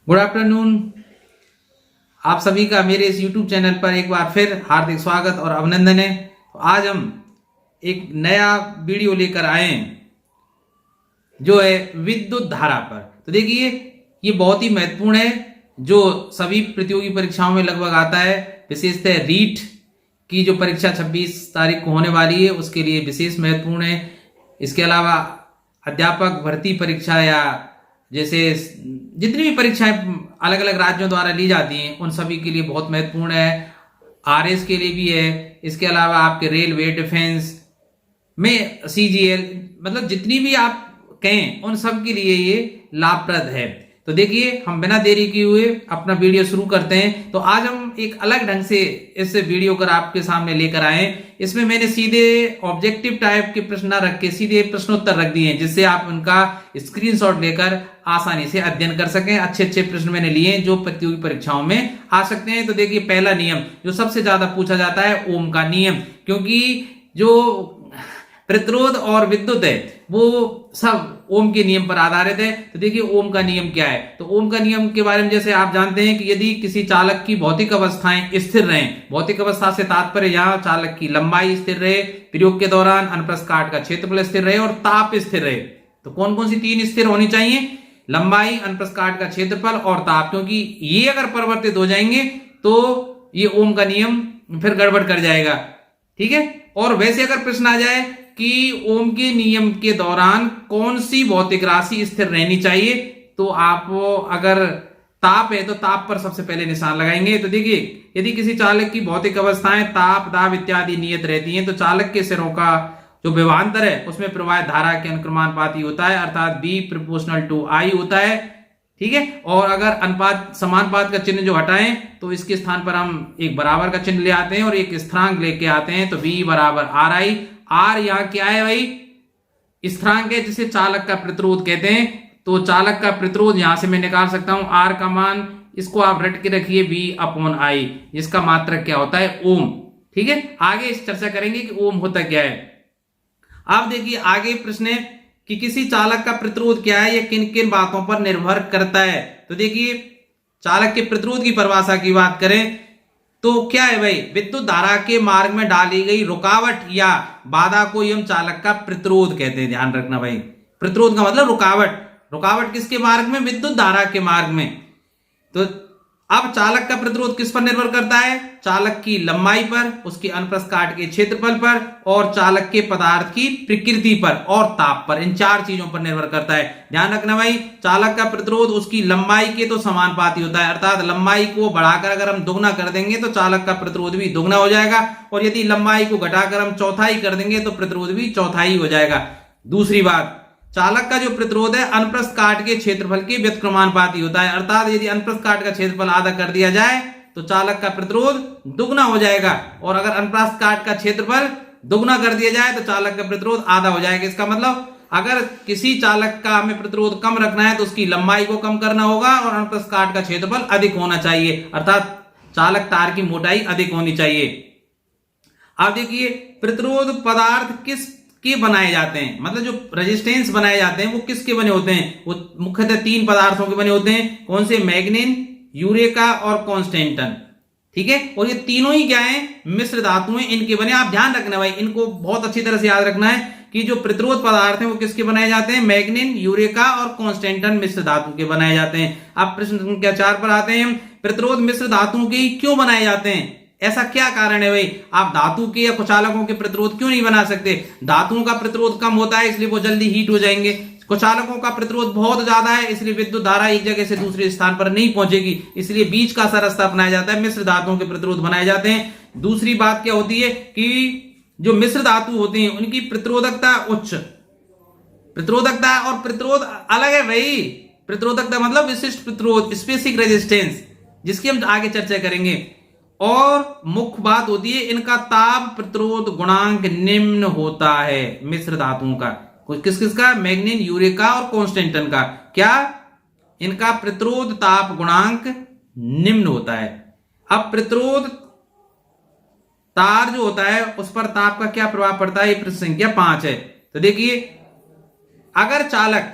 Good afternoon. आप सभी का मेरे इस YouTube चैनल पर एक बार फिर हार्दिक स्वागत और अभिनंदन है। तो आज हम एक नया वीडियो लेकर आए हैं जो है विद्युत धारा पर। तो देखिए, ये बहुत ही महत्वपूर्ण है, जो सभी प्रतियोगी परीक्षाओं में लगभग आता है। विशेषतः रीट की जो परीक्षा 26 तारीख को होने वाली है उसके लिए विशेष महत्वपूर्ण है। इसके अलावा अध्यापक भर्ती परीक्षा या जैसे जितनी भी परीक्षाएं अलग अलग राज्यों द्वारा ली जाती हैं उन सभी के लिए बहुत महत्वपूर्ण है। आरएस के लिए भी है। इसके अलावा आपके रेलवे, डिफेंस में सीजीएल, मतलब जितनी भी आप कहें उन सब के लिए ये लाभप्रद है। तो देखिए, हम बिना देरी किए हुए अपना वीडियो शुरू करते हैं। तो आज हम एक अलग ढंग से इस वीडियो कर आपके सामने लेकर आए। इसमें मैंने सीधे ऑब्जेक्टिव टाइप के प्रश्न ना रख के सीधे प्रश्नोत्तर रख दिए हैं, जिससे आप उनका स्क्रीनशॉट लेकर आसानी से अध्ययन कर सकें। अच्छे अच्छे प्रश्न मैंने लिए जो प्रतियोगी परीक्षाओं में आ सकते हैं। तो देखिए, पहला नियम जो सबसे ज्यादा पूछा जाता है, ओम का नियम, क्योंकि जो प्रतिरोध और विद्युत है वो सब ओम के नियम पर आधारित है। तो देखिए, ओम का नियम क्या है। तो ओम का नियम के बारे में जैसे आप जानते हैं कि यदि किसी चालक की भौतिक अवस्थाएं स्थिर रहें, भौतिक अवस्था से तात्पर्य यहाँ चालक की लंबाई स्थिर रहे, प्रयोग के दौरान अनुप्रस्थ काट का क्षेत्रफल स्थिर रहे और ताप स्थिर रहे। तो कौन कौन सी तीन स्थिर होनी चाहिए? लंबाई, अनुप्रस्थ काट का क्षेत्रफल और ताप, क्योंकि ये अगर परिवर्तित हो जाएंगे तो ये ओम का नियम फिर गड़बड़ कर जाएगा। ठीक है। और वैसे अगर प्रश्न आ जाए कि ओम के नियम के दौरान कौन सी भौतिक राशि स्थिर रहनी चाहिए, तो आप अगर ताप है तो ताप पर सबसे पहले निशान लगाएंगे। तो देखिए, यदि किसी चालक की भौतिक अवस्थाएं ताप, दाब इत्यादि नियत रहती हैं तो चालक के सिरों का जो विभवांतर है उसमें प्रवाहित धारा के अनुक्रमानुपाती होता है, अर्थात B प्रोपोर्शनल टू I होता है। ठीक है। और अगर अनुपात समानुपात का चिन्ह जो हटाएं तो इसके स्थान पर हम एक बराबर का चिन्ह ले आते हैं और एक स्थिरांक लेके आते हैं। तो V बराबर RI। आर यहाँ क्या है भाई? स्थिरांक है, जिसे चालक का प्रतिरोध कहते हैं। तो चालक का प्रतिरोध यहां से मैं निकाल सकता हूं आर का मान, इसको आप रट के रखिए V/I, जिसका मात्रक क्या होता है? ओम। ठीक है। आगे इस चर्चा करेंगे कि ओम होता क्या है। आप देखिए, आगे प्रश्न है कि किसी चालक का प्रतिरोध क्या है, यह किन किन बातों पर निर्भर करता है। तो देखिए, चालक के प्रतिरोध की परिभाषा की बात करें तो क्या है भाई? विद्युत धारा के मार्ग में डाली गई रुकावट या बाधा को हम चालक का प्रतिरोध कहते हैं। ध्यान रखना भाई, प्रतिरोध का मतलब रुकावट। रुकावट किसके मार्ग में? विद्युत धारा के मार्ग में। तो अब चालक का प्रतिरोध किस पर निर्भर करता है? चालक की लंबाई पर, उसके अनुप्रस्थ काट के क्षेत्रफल पर और चालक के पदार्थ की प्रकृति पर और ताप पर। इन चार चीजों पर निर्भर करता है। ध्यान रखना भाई, चालक का प्रतिरोध उसकी लंबाई के तो समानुपाती होता है, अर्थात लंबाई को बढ़ाकर अगर हम दोगुना कर देंगे तो चालक का प्रतिरोध भी दोगुना हो जाएगा, और यदि लंबाई को घटाकर हम चौथाई कर देंगे तो प्रतिरोध भी चौथाई हो जाएगा। दूसरी बात, चालक का जो प्रतिरोध है अनुप्रस्थ काट के क्षेत्रफल के व्युत्क्रमानुपाती होता है, अर्थात यदि अनुप्रस्थ काट का क्षेत्रफल आधा कर दिया जाए तो चालक का प्रतिरोध दुगना हो जाएगा, और अगर अनुप्रस्थ काट का क्षेत्रफल दुगना कर दिया जाए तो चालक का प्रतिरोध आधा हो जाएगा। इसका मतलब अगर किसी चालक का हमें प्रतिरोध कम रखना है तो उसकी लंबाई को कम करना होगा और अनुप्रस्थ काट का क्षेत्रफल अधिक होना चाहिए, अर्थात चालक तार की मोटाई अधिक होनी चाहिए। अब देखिए, प्रतिरोध पदार्थ किस के बनाए जाते हैं, मतलब जो रेजिस्टेंस बनाए जाते हैं वो किसके बने होते हैं? वो मुख्यतः तीन पदार्थों के बने होते हैं। कौन से? मैग्नीन, यूरेका और कॉन्स्टेंटन। ठीक है। और ये तीनों ही क्या है? मिश्र धातु हैं, इनके बने। आप ध्यान रखना भाई, इनको बहुत अच्छी तरह से याद रखना है कि जो प्रतिरोध पदार्थ हैं वो किसके बनाए जाते हैं? मैग्नीन, यूरेका और कॉन्स्टेंटन मिश्र धातु के बनाए जाते हैं। अब प्रश्न संख्या 4 पर आते हैं। प्रतिरोध मिश्र धातुओं के क्यों बनाए जाते हैं? ऐसा क्या कारण है भाई? आप धातु के या कुचालकों के प्रतिरोध क्यों नहीं बना सकते? धातुओं का प्रतिरोध कम होता है इसलिए वो जल्दी हीट हो जाएंगे। कुचालकों का प्रतिरोध बहुत ज्यादा है इसलिए विद्युत धारा एक जगह से दूसरे स्थान पर नहीं पहुंचेगी, इसलिए बीच का सा रास्ता अपनाया जाता है। मिश्र धातुओं के प्रतिरोध बनाए जाते हैं। दूसरी बात क्या होती है कि जो मिश्र धातु होते हैं उनकी प्रतिरोधकता उच्च, प्रतिरोधकता और प्रतिरोध अलग है भाई। प्रतिरोधकता मतलब विशिष्ट प्रतिरोध, स्पेसिफिक रेजिस्टेंस, जिसकी हम आगे चर्चा करेंगे। और मुख्य बात होती है इनका ताप प्रतिरोध गुणांक निम्न होता है मिश्र धातुओं का। किस किस का? मैग्नीन, यूरेका और कॉन्स्टेंटन का। क्या? इनका प्रतिरोध ताप गुणांक निम्न होता है। अब प्रतिरोध तार जो होता है उस पर ताप का क्या प्रभाव पड़ता है? ये प्रश्न संख्या 5 है। तो देखिए, अगर चालक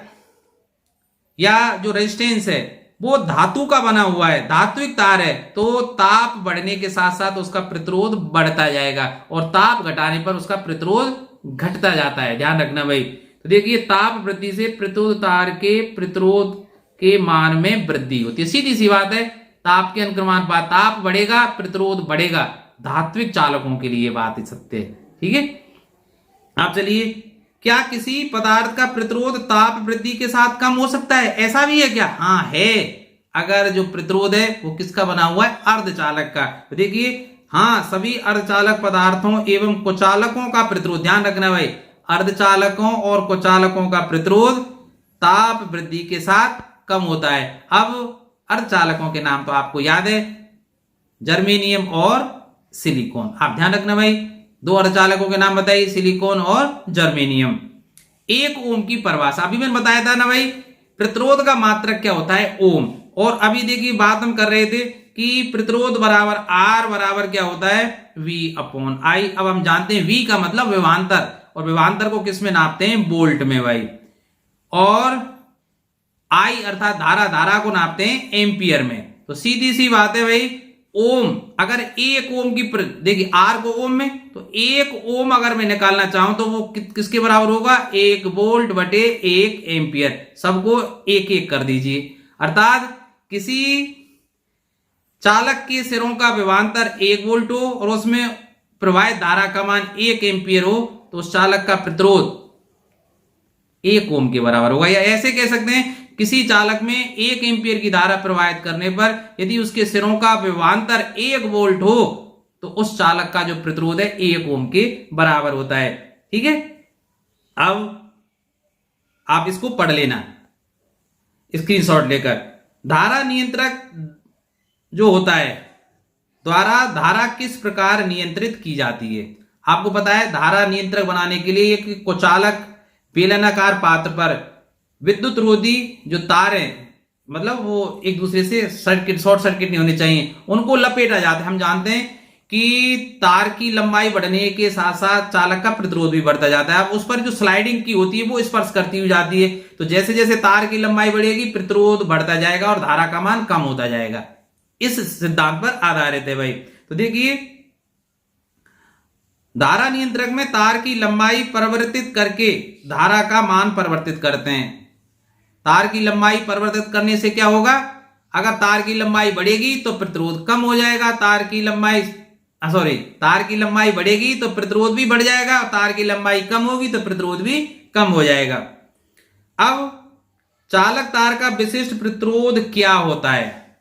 या जो रेजिस्टेंस है वो धातु का बना हुआ है, धात्विक तार है, तो ताप बढ़ने के साथ साथ उसका प्रतिरोध बढ़ता जाएगा और ताप घटाने पर उसका प्रतिरोध घटता जाता है। ध्यान रखना भाई। तो देखिए ताप वृद्धि से प्रतिरोध तार के प्रतिरोध के मान में वृद्धि होती है, सीधी सी बात है। ताप के अनुक्रमानुपात, ताप बढ़ेगा प्रतिरोध बढ़ेगा। धात्विक चालकों के लिए बात सत्य है। ठीक है। आप चलिए, क्या किसी पदार्थ का प्रतिरोध ताप वृद्धि के साथ कम हो सकता है? ऐसा भी है क्या? हाँ है। अगर जो प्रतिरोध है वो किसका बना हुआ है? अर्धचालक का। तो देखिए, हाँ, सभी अर्धचालक पदार्थों एवं कुचालकों का प्रतिरोध, ध्यान रखना भाई, अर्धचालकों और कुचालकों का प्रतिरोध ताप वृद्धि के साथ कम होता है। अब अर्धचालकों के नाम तो आपको याद है, जर्मेनियम और सिलिकॉन। आप ध्यान रखना भाई, दो अर्धचालकों के नाम बताइए, सिलिकॉन और जर्मेनियम। 1 ओम की परिभाषा अभी मैंने बताया था ना भाई, प्रतिरोध का मात्रक क्या होता है? ओम। और अभी देखिए बात हम कर रहे थे कि प्रतिरोध बराबर आर बराबर क्या होता है? V upon I. अब हम जानते हैं V का मतलब विभवांतर, और विभवांतर को किस में नापते हैं? वोल्ट में भाई। और I अर्थात धारा, धारा को नापते हैं एम्पियर में। तो सीधी सी बात है भाई, ओम, अगर 1 ओम की, देखिए आर को ओम में, तो 1 ओम अगर मैं निकालना चाहूं तो वो किसके बराबर होगा? 1 वोल्ट बटे 1 एम्पियर। सबको 1-1 कर दीजिए। अर्थात किसी चालक के सिरों का विभवांतर 1 वोल्ट हो और उसमें प्रवाहित धारा का मान 1 एम्पियर हो, तो उस चालक का प्रतिरोध 1 ओम के बराबर होगा। या ऐसे कह सकते हैं, किसी चालक में 1 एम्पियर की धारा प्रवाहित करने पर यदि उसके सिरों का विभवांतर 1 वोल्ट हो तो उस चालक का जो प्रतिरोध है 1 ओम के बराबर होता है। ठीक है। अब आप इसको पढ़ लेना स्क्रीनशॉट लेकर। धारा नियंत्रक जो होता है, द्वारा धारा किस प्रकार नियंत्रित की जाती है? आपको पता है, धारा नियंत्रक बनाने के लिए एक कुचालक बेलनाकार पात्र पर विद्युत रोधी जो तार है, मतलब वो एक दूसरे से शॉर्ट सर्किट नहीं होने चाहिए, उनको लपेटा जाता है। हम जानते हैं कि तार की लंबाई बढ़ने के साथ साथ चालक का प्रतिरोध भी बढ़ता जाता है। अब उस पर जो स्लाइडिंग की होती है वो स्पर्श करती हुई जाती है, तो जैसे जैसे तार की लंबाई बढ़ेगी प्रतिरोध बढ़ता जाएगा और धारा का मान कम होता जाएगा। इस सिद्धांत पर आधारित है भाई। तो देखिए, धारा नियंत्रक में तार की लंबाई परिवर्तित करके धारा का मान परिवर्तित करते हैं। तार की लंबाई परिवर्तित करने से क्या होगा? अगर तार की लंबाई बढ़ेगी तो प्रतिरोध कम हो जाएगा, तार की लंबाई बढ़ेगी तो प्रतिरोध भी बढ़ जाएगा, और तार की लंबाई कम होगी तो प्रतिरोध भी कम हो जाएगा। अब चालक तार का विशिष्ट प्रतिरोध क्या होता है?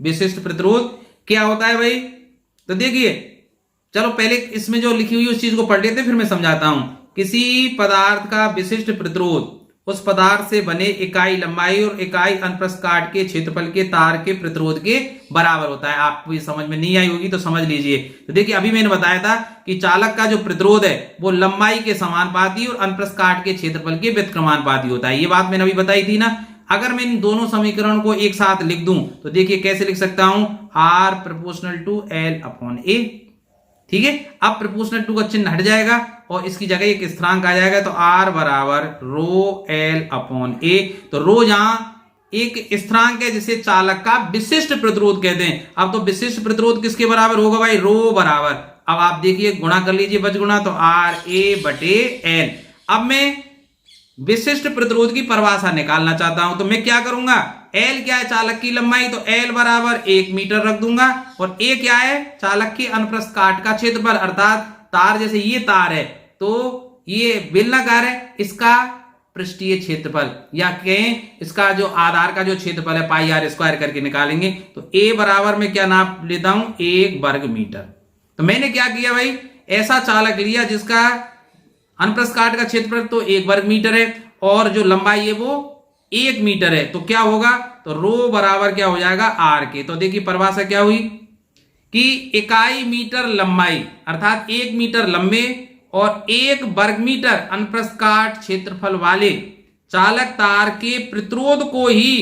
विशिष्ट प्रतिरोध क्या होता है भाई? तो देखिए, चलो पहले इसमें जो लिखी हुई उस चीज को पढ़ लेते फिर मैं समझाता हूं। किसी पदार्थ का विशिष्ट प्रतिरोध उस पदार्थ से बने इकाई लंबाई और इकाई अनुप्रस्थ काट के क्षेत्रफल के तार के प्रतिरोध के बराबर होता है। आपको ये समझ में नहीं आई होगी तो समझ लीजिए। तो देखिए, अभी मैंने बताया था कि चालक का जो प्रतिरोध है वो लंबाई के समानुपाती और अनुप्रस्थ काट के क्षेत्रफल के व्युत्क्रमानुपाती होता है। ये बात मैंने अभी बताई थी ना। अगर मैं इन दोनों समीकरण को एक साथ लिख दूं तो देखिए कैसे लिख सकता हूं, R proportional to L upon A। ठीक है। अब प्रोपोर्शनल टू का चिन्ह हट जाएगा और इसकी जगह एक स्थिरांक आ जाएगा, तो R बराबर रो L अपॉन A। तो रो जहां एक स्थिरांक है जिसे चालक का विशिष्ट प्रतिरोध कहते हैं। अब तो विशिष्ट प्रतिरोध किसके बराबर होगा भाई? रो बराबर, अब आप देखिए गुणा कर लीजिए, बच गुणा, तो RA बटे L। अब मैं विशिष्ट प्रतिरोध की परिभाषा निकालना चाहता हूं, तो मैं क्या करूंगा? L क्या है? चालक की लंबाई, तो L बराबर 1 मीटर रख दूंगा, और A क्या है? चालक के अनुप्रस्थ काट का क्षेत्रफल, अर्थात तार, जैसे ये तार है तो ये बेलनाकार है, इसका पृष्ठीय क्षेत्रफल या कहें इसका जो आधार का जो क्षेत्रफल है पाई R स्क्वायर करके निकालेंगे। तो A बराबर में क्या नाप लेता हूं? 1 वर्ग मीटर। तो मैंने क्या किया भाई, ऐसा चालक लिया जिसका अनुप्रस्थ काट का क्षेत्रफल तो 1 वर्ग मीटर है और जो लंबाई है वो 1 मीटर है। तो क्या होगा? तो रो बराबर क्या हो जाएगा? R के। तो देखिए परिभाषा क्या हुई कि इकाई मीटर लंबाई अर्थात 1 मीटर लंबे और 1 वर्ग मीटर अनुप्रस्थ काट क्षेत्रफल वाले चालक तार के प्रतिरोध को ही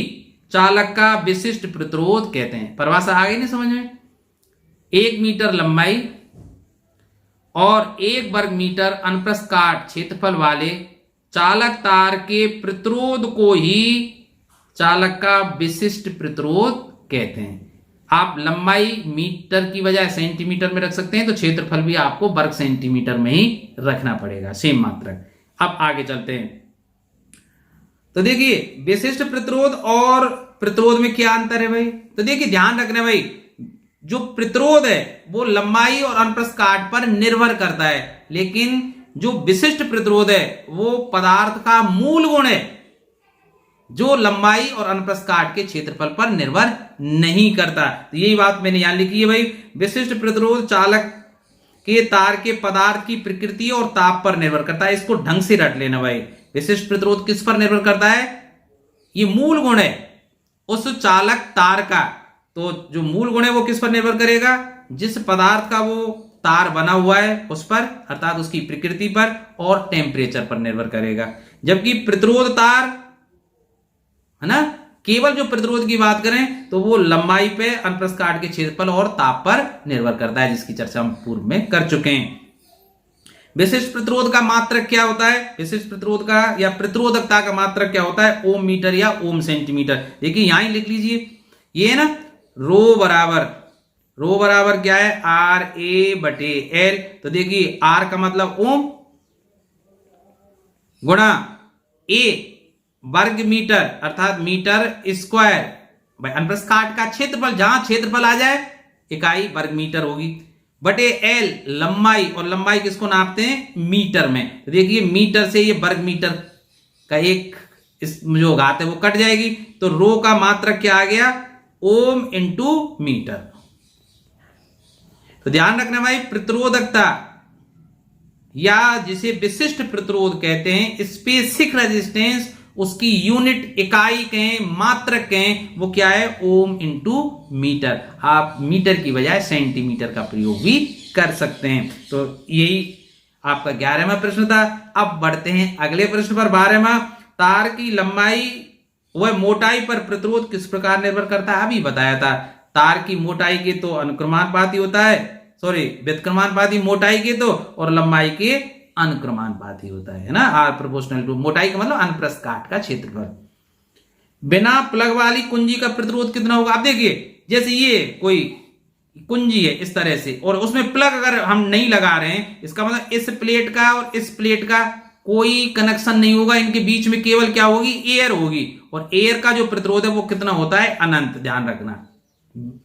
चालक का विशिष्ट प्रतिरोध कहते हैं। परिभाषा आ गई नहीं समझ में? 1 मीटर लंबाई और 1 वर्ग मीटर अनुप्रस्थ काट क्षेत्रफल वाले चालक तार के प्रतिरोध को ही चालक का विशिष्ट प्रतिरोध कहते हैं। आप लंबाई मीटर की बजाय सेंटीमीटर में रख सकते हैं, तो क्षेत्रफल भी आपको वर्ग सेंटीमीटर में ही रखना पड़ेगा, सेम मात्रक। अब आगे चलते हैं। तो देखिए विशिष्ट प्रतिरोध और प्रतिरोध में क्या अंतर है भाई। तो देखिए ध्यान रखना भाई, जो प्रतिरोध है वो लंबाई और अनुप्रस्थ काट पर निर्भर करता है, लेकिन जो विशिष्ट प्रतिरोध है वो पदार्थ का मूल गुण है, जो लंबाई और अनुप्रस्थ काट के क्षेत्रफल पर निर्भर नहीं करता। तो यही बात मैंने यहां लिखी है भाई, विशिष्ट प्रतिरोध चालक के तार के पदार्थ की प्रकृति और ताप पर निर्भर करता है। इसको ढंग से रट लेना भाई। विशिष्ट प्रतिरोध किस पर निर्भर करता है, ये मूल गुण है उस चालक तार का। तो जो मूल गुण है वो किस पर निर्भर करेगा, जिस पदार्थ का वो तार बना हुआ है उस पर, अर्थात उसकी प्रकृति पर और टेम्परेचर पर निर्भर करेगा। जबकि प्रतिरोध तार है ना, केवल जो प्रतिरोध की बात करें तो वो लंबाई पे, अनुप्रस्थ काट के क्षेत्रफल और ताप पर निर्भर करता है, जिसकी चर्चा हम पूर्व में कर चुके हैं। विशिष्ट प्रतिरोध का मात्रक क्या होता है, विशिष्ट प्रतिरोध का या प्रतिरोधकता का मात्रक क्या होता है, ओम मीटर या ओम सेंटीमीटर। देखिए यहां ही लिख लीजिए, ये है ना रो बराबर क्या है, आर ए बटे एल। तो देखिए आर का मतलब ओम गुणा ए वर्ग मीटर अर्थात मीटर स्क्वायर भाई अनुप्रस्थ काट का क्षेत्रफल, जहां क्षेत्रफल आ जाए इकाई वर्ग मीटर होगी, बटे एल लंबाई, और लंबाई किसको नापते हैं, मीटर में। तो देखिए मीटर से ये वर्ग मीटर का एक जो घात है वो कट जाएगी, तो रो का मात्रक क्या आ गया, ओम इंटू मीटर। तो ध्यान रखना भाई, प्रतिरोधकता या जिसे विशिष्ट प्रतिरोध कहते हैं, स्पेसिफिक रेजिस्टेंस, उसकी यूनिट इकाई कहें, मात्रक कहें, वो क्या है, ओम इंटू मीटर। आप मीटर की बजाय सेंटीमीटर का प्रयोग भी कर सकते हैं। तो यही आपका 11वां प्रश्न था। अब बढ़ते हैं अगले प्रश्न पर, 12वां। तार की लंबाई व मोटाई पर प्रतिरोध किस प्रकार निर्भर करता है, अभी बताया था। तार की मोटाई के तो अनुक्रमानुपाती होता है, व्युत्क्रमानुपाती मोटाई के तो, और लंबाई के अनुक्रमानुपाती होता है ना, आर प्रोपोर्शनल टू मोटाई का मतलब अनुप्रस्थ काट का क्षेत्रफल। बिना प्लग वाली कुंजी का प्रतिरोध कितना होगा। आप देखिए जैसे ये कोई कुंजी है इस तरह से, और उसमें प्लग अगर हम नहीं लगा रहे हैं, इसका मतलब इस प्लेट का और इस प्लेट का कोई कनेक्शन नहीं होगा, इनके बीच में केवल क्या होगी, एयर होगी, और एयर का जो प्रतिरोध है वो कितना होता है, अनंत। ध्यान रखना।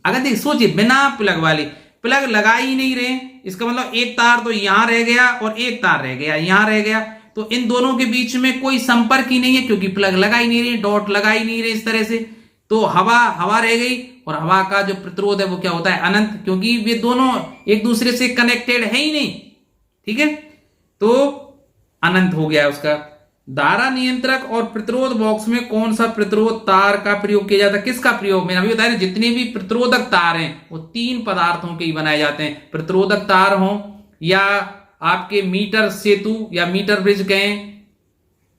अगर देखिए सोचिए, बिना प्लग वाली, प्लग लगा ही नहीं रहे, इसका मतलब एक तार तो यहां रह गया और एक तार रह गया यहां रह गया, तो इन दोनों के बीच में कोई संपर्क ही नहीं है, क्योंकि प्लग लगा ही नहीं रहे, डॉट लगा ही नहीं रहे इस तरह से। तो हवा रह गई, और हवा का जो प्रतिरोध है वो क्या होता है, अनंत, क्योंकि वे दोनों एक दूसरे से कनेक्टेड है ही नहीं। ठीक है, तो अनंत हो गया उसका। धारा नियंत्रक और प्रतिरोध बॉक्स में कौन सा प्रतिरोध तार का प्रयोग किया जाता है, किसका प्रयोग, मैंने अभी बताया ना, जितने भी प्रतिरोधक तार हैं वो 3 पदार्थों के ही बनाए जाते हैं। प्रतिरोधक तार हो या आपके मीटर सेतु या मीटर ब्रिज कहें,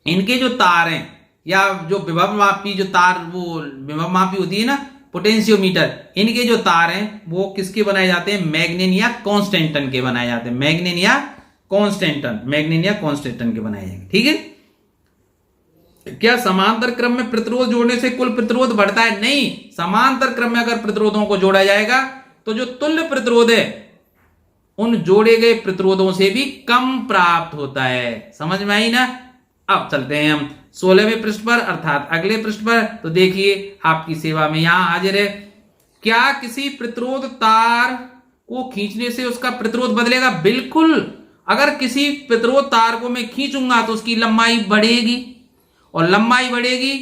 इनके जो तार हैं, या जो विभव मापी जो तार, वो विभव मापी होती है ना, पोटेंशियोमीटर, इनके जो तार हैं वो किसके बनाए जाते हैं, मैग्नीन या कॉन्स्टेंटन के बनाए जाते हैं। मैग्नीन या कॉन्स्टेंटन के बनाए जाएंगे। ठीक है, क्या समांतर क्रम में प्रतिरोध जोड़ने से कुल प्रतिरोध बढ़ता है, नहीं। समांतर क्रम में अगर प्रतिरोधों को जोड़ा जाएगा तो जो तुल्य प्रतिरोध है उन जोड़े गए प्रतिरोधों से भी कम प्राप्त होता है। समझ में आई ना। अब चलते हैं हम 16वें पृष्ठ पर, अर्थात अगले पृष्ठ पर। तो देखिए आपकी सेवा में यहां हाजिर है, क्या किसी प्रतिरोध तार को खींचने से उसका प्रतिरोध बदलेगा। बिल्कुल, अगर किसी प्रतिरोध तार को मैं खींचूंगा तो उसकी लंबाई बढ़ेगी, और लंबाई बढ़ेगी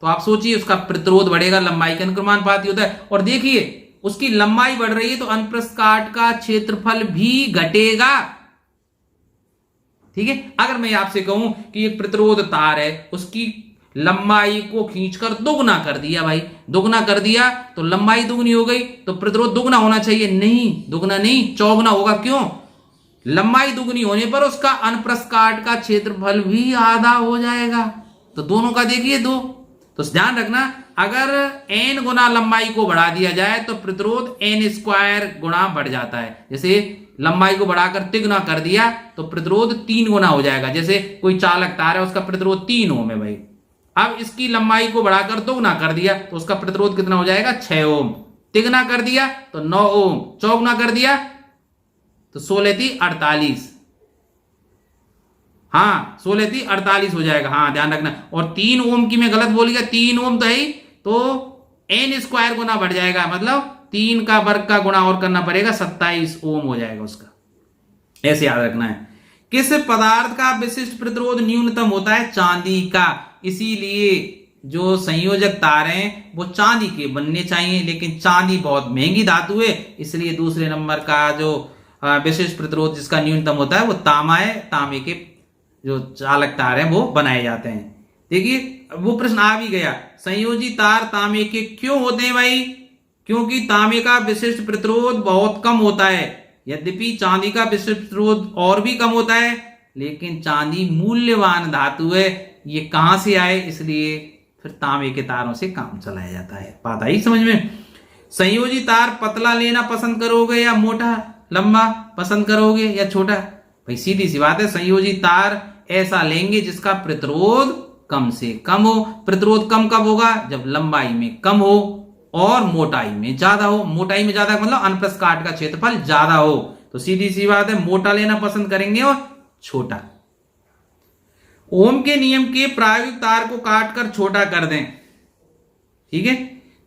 तो आप सोचिए उसका प्रतिरोध बढ़ेगा, लंबाई के अनुक्रमानुपाती होता है। और देखिए उसकी लंबाई बढ़ रही है तो अनुप्रस्थ काट का क्षेत्रफल भी घटेगा। ठीक है, अगर मैं आपसे कहूं कि एक प्रतिरोध तार है, उसकी लंबाई को खींचकर दोगुना कर दिया, भाई दोगुना कर दिया तो लंबाई दोगुनी हो गई, तो प्रतिरोध दोगुना होना चाहिए, नहीं, दोगुना नहीं, चौगुना होगा। क्यों, लंबाई दुगनी होने पर उसका अनुप्रस्थ काट का क्षेत्रफल भी आधा हो जाएगा। तो दोनों का देखिए 2। तो ध्यान रखना, अगर n गुना लंबाई को बढ़ा दिया जाए तो प्रतिरोध n² गुना बढ़ जाता है। जैसे लंबाई को बढ़ाकर तिगुना कर दिया तो प्रतिरोध 3 गुना हो जाएगा। जैसे कोई चालक तार है, उसका प्रतिरोध 3 ओम है भाई, अब इसकी लंबाई को बढ़ाकर दोगुना कर दिया तो उसका प्रतिरोध कितना हो जाएगा, 6 ओम। तिगुना कर दिया तो 9 ओम, चौगुना कर दिया तो 16 × 48, हाँ 16 × 48 हो जाएगा, हाँ ध्यान रखना। और 3 ओम की मैं गलत बोल गया, 3 ओम तो है तो n² गुना बढ़ जाएगा, मतलब 3 का वर्ग का गुणा और करना पड़ेगा, 27 ओम हो जाएगा उसका। ऐसे याद रखना है। किस पदार्थ का विशिष्ट प्रतिरोध न्यूनतम होता है, चांदी का। इसीलिए जो संयोजक तार हैं वो चांदी के बनने चाहिए, लेकिन चांदी बहुत महंगी धातु है, इसलिए दूसरे नंबर का जो विशिष्ट प्रतिरोध जिसका न्यूनतम होता है वो तांबा है। तांबे के जो चालक तार हैं वो बनाए जाते हैं। देखिए वो प्रश्न आ भी गया, संयोजी तार तांबे के क्यों होते हैं भाई, क्योंकि तांबे का विशिष्ट प्रतिरोध बहुत कम होता है। यद्यपि चांदी का विशिष्ट प्रतिरोध और भी कम होता है, लेकिन चांदी मूल्यवान धातु है, ये कहां से आए, इसलिए फिर तांबे के तारों से काम चलाया जाता है। बात आई समझ में। संयोजी तार पतला लेना पसंद करोगे या मोटा लंबा पसंद करोगे या छोटा, भाई सीधी सी बात है, संयोजी तार ऐसा लेंगे जिसका प्रतिरोध कम से कम हो। प्रतिरोध कम कब होगा, जब लंबाई में कम हो और मोटाई में ज्यादा हो। मोटाई में ज्यादा मतलब अनप्रस्थ काट का क्षेत्रफल ज्यादा हो, तो सीधी सी बात है मोटा लेना पसंद करेंगे और छोटा। ओम के नियम के प्रायोगिक तार को काटकर छोटा कर दें, ठीक है,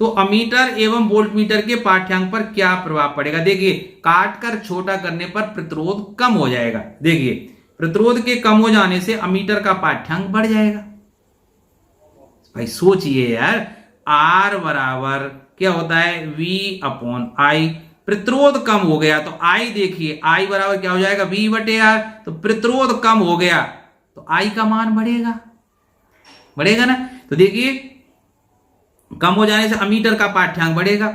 तो अमीटर एवं वोल्टमीटर के पाठ्यांक पर क्या प्रभाव पड़ेगा। देखिए काटकर छोटा करने पर प्रतिरोध कम हो जाएगा। देखिए प्रतिरोध के कम हो जाने से अमीटर का पाठ्यांक बढ़ जाएगा। भाई सोचिए यार, R बराबर क्या होता है, V/I। प्रतिरोध कम हो गया तो I, देखिए I बराबर क्या हो जाएगा, V/R। तो प्रतिरोध कम हो गया तो I का मान बढ़ेगा, बढ़ेगा ना। तो देखिए कम हो जाने से अमीटर का पाठ्यांक बढ़ेगा,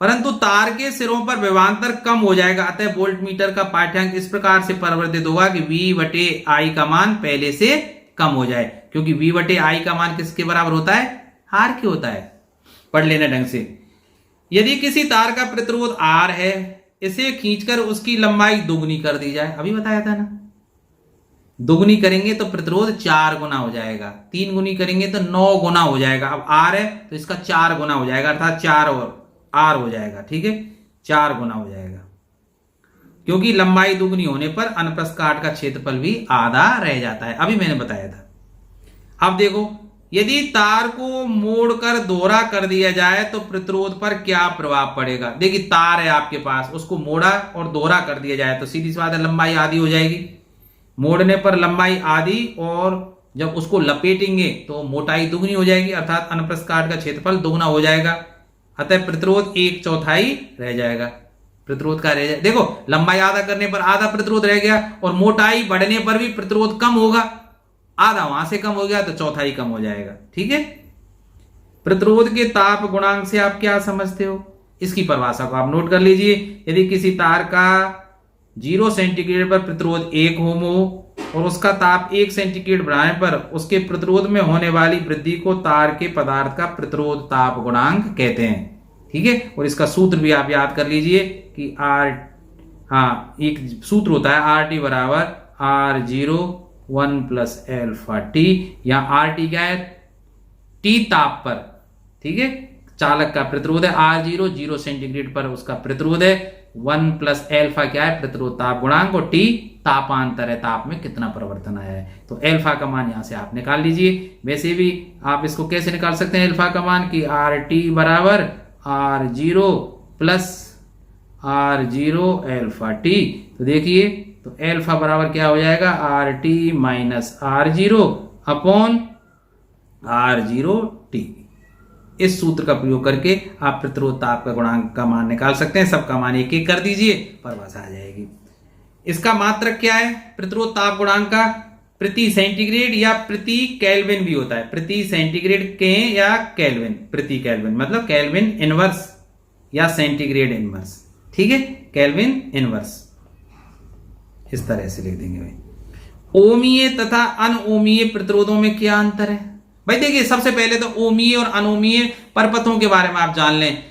परंतु तार के सिरों पर विभवांतर कम हो जाएगा। अतः वोल्टमीटर का पाठ्यांक इस प्रकार से परिवर्तित होगा कि V/I का मान पहले से कम हो जाए, क्योंकि V/I का मान किसके बराबर होता है, R के होता है। पढ़ लेना ढंग से। यदि किसी तार का प्रतिरोध R है, इसे खींचकर उसकी लंबाई दुगनी कर दी जाए, अभी बताया था ना, दुगनी करेंगे तो प्रतिरोध 4 गुना हो जाएगा, 3 गुनी करेंगे तो 9 गुना हो जाएगा। अब R है तो इसका 4 गुना हो जाएगा, अर्थात 4 और R हो जाएगा, ठीक है, 4 गुना हो जाएगा, क्योंकि लंबाई दुगनी होने पर अनुप्रस्थ काट का क्षेत्रफल भी आधा रह जाता है, अभी मैंने बताया था। अब देखो, यदि तार को मोड़कर दोहरा कर दिया जाए तो प्रतिरोध पर क्या प्रभाव पड़ेगा। देखिए तार है आपके पास, उसको मोड़ा और दोहरा कर दिया जाए तो सीधी सी बात है लंबाई आधी हो जाएगी। मोड़ने पर लंबाई आधी, और जब उसको लपेटेंगे तो मोटाई दुगनी हो जाएगी, अर्थात अनुप्रस्थ काट का क्षेत्रफल दुगना हो जाएगा। अतः प्रतिरोध 1/4 रह जाएगा। प्रतिरोध का रह जाए, देखो लंबाई आधा करने पर आधा प्रतिरोध रह गया, और मोटाई बढ़ने पर भी प्रतिरोध कम होगा, आधा वहां से कम हो गया तो 1/4 कम हो जाएगा, ठीक है। प्रतिरोध के ताप गुणांक से आप क्या समझते हो, इसकी परिभाषा को आप नोट कर लीजिए। यदि किसी तार का 0 सेंटीग्रेड पर प्रतिरोध 1 ओम हो और उसका ताप 1 सेंटीग्रेड बढ़ाने पर उसके प्रतिरोध में होने वाली वृद्धि को तार के पदार्थ का प्रतिरोध ताप गुणांक कहते हैं, ठीक है। और इसका सूत्र भी आप याद कर लीजिए कि एक सूत्र होता है RT बराबर R0 1 + αT। यहाँ RT क्या है, T ताप पर, ठीक है, चालक का प्रतिरोध है। R0 0 सेंटीग्रेड पर उसका प्रतिरोध है। 1 + α क्या है, प्रतिरोध ताप गुणांक, और T तापांतर है, ताप में कितना परिवर्तन आया है। तो अल्फा का मान यहां से आप निकाल लीजिए। वैसे भी आप इसको कैसे निकाल सकते हैं अल्फा का मान, कि RT बराबर R0 + R0 αT। तो देखिए तो अल्फा बराबर क्या हो जाएगा, RT - R0 / R0T। इस सूत्र का प्रयोग करके आप प्रतिरोध ताप का गुणांक का मान निकाल सकते हैं। सबका मान एक एक कर दीजिए, परिभाषा आ जाएगी। इसका मात्रक क्या है प्रतिरोध ताप गुणांक का, प्रति सेंटीग्रेड या प्रति केल्विन भी होता है। प्रति सेंटीग्रेड के या केल्विन, प्रति केल्विन मतलब केल्विन इनवर्स या सेंटीग्रेड इनवर्स, ठीक है, केल्विन इनवर्स, इस तरह से लिख देंगे भाई। ओमीय तथा अनओमीय प्रतिरोधों में क्या अंतर है भाई। देखिए सबसे पहले तो ओमीय और अनोमीय परपथों के बारे में आप जान लें।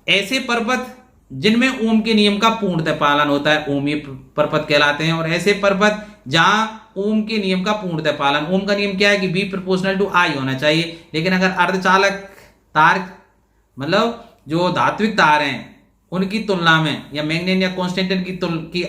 ऐसे परपथ जिनमें ओम के नियम का पूर्णतः पालन होता है ओमीय परपथ कहलाते हैं। और ऐसे परपथ जहां ओम के नियम का पूर्णतः पालन, ओम का नियम क्या है कि बी प्रोपोर्शनल टू आई होना चाहिए। लेकिन अगर अर्धचालक तार मतलब जो धात्विक तार हैं उनकी तुलना में या मैग्नेट या कॉन्स्टेंटेन की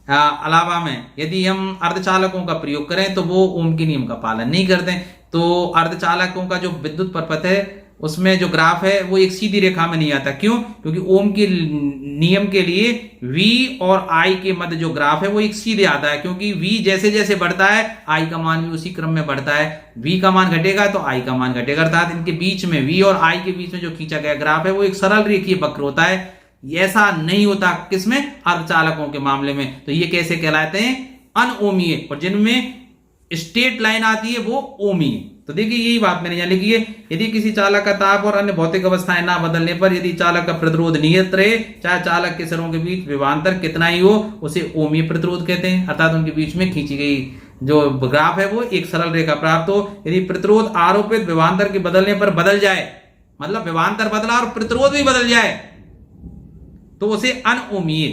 अलावा में यदि हम अर्धचालकों का प्रयोग करें तो वो ओम के नियम का पालन नहीं करते। तो अर्धचालकों का जो विद्युत परपथ है उसमें जो ग्राफ है वो एक सीधी रेखा में नहीं आता। क्यों? क्योंकि ओम के नियम के लिए V और I के मध्य जो ग्राफ है वो एक सीधे आता है, क्योंकि V जैसे जैसे बढ़ता है I का मान भी उसी क्रम में बढ़ता है। V का मान घटेगा तो I का मान घटेगा, अर्थात इनके बीच में V और I के बीच में जो खींचा गया ग्राफ है वो एक सरल रेखीय वक्र होता है। ऐसा नहीं होता किसमें? अर्धचालकों के मामले में। तो ये कैसे कहलाते हैं? अनओमीय। और जिनमें स्ट्रेट लाइन आती है वो ओमीय। तो देखिए यही बात मैंने यहाँ लिखी है, यदि किसी चालक का ताप और अन्य भौतिक अवस्थाएं ना बदलने पर यदि चालक का प्रतिरोध नियत रहे, चाहे चालक के सिरों के बीच विभवांतर कितना ही हो, उसे ओमीय प्रतिरोध कहते हैं। अर्थात उनके बीच में खींची गई जो ग्राफ है वो एक सरल रेखा प्राप्त हो। यदि प्रतिरोध आरोपित विभवांतर के बदलने पर बदल जाए, मतलब विभवांतर बदला और प्रतिरोध भी बदल जाए, तो उसे अनओमीय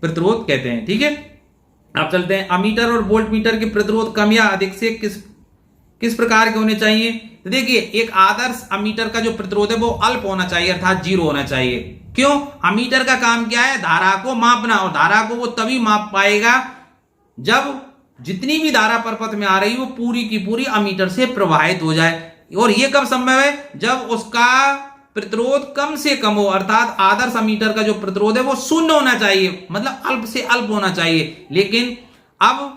प्रतिरोध कहते हैं। ठीक है, अब चलते हैं अमीटर और वोल्ट मीटर के प्रतिरोध कम या अधिक से किस प्रकार के होने चाहिए। तो देखिए एक आदर्श अमीटर का जो प्रतिरोध है वो अल्प होना चाहिए, अर्थात 0 होना चाहिए। क्यों? अमीटर का काम क्या है? धारा को मापना, और धारा को वो तभी माप पाएगा जब जितनी भी धारा परपथ में आ रही वो पूरी की पूरी अमीटर से प्रवाहित हो जाए। और ये कब संभव है? जब उसका प्रतिरोध कम से कम हो, अर्थात आदर्श अमीटर का जो प्रतिरोध है वो 0 होना चाहिए, मतलब अल्प से अल्प होना चाहिए। लेकिन अब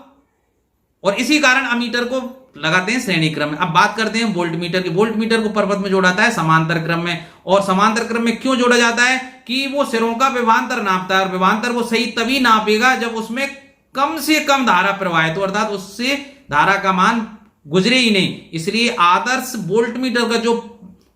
और इसी कारण अमीटर को लगाते हैं श्रेणी क्रम में। अब बात करते हैं वोल्ट मीटर की। वोल्ट मीटर को परपथ में जोड़ा जाता है समांतर क्रम में। और समांतर क्रम में क्यों जोड़ा जाता है? कि वो सिरों का विभवांतर नापता है, और विभवांतर वो सही तभी नापेगा जब उसमें कम से कम धारा प्रवाहित हो, अर्थात उससे धारा का मान गुजरे ही नहीं। इसलिए आदर्श वोल्ट मीटर का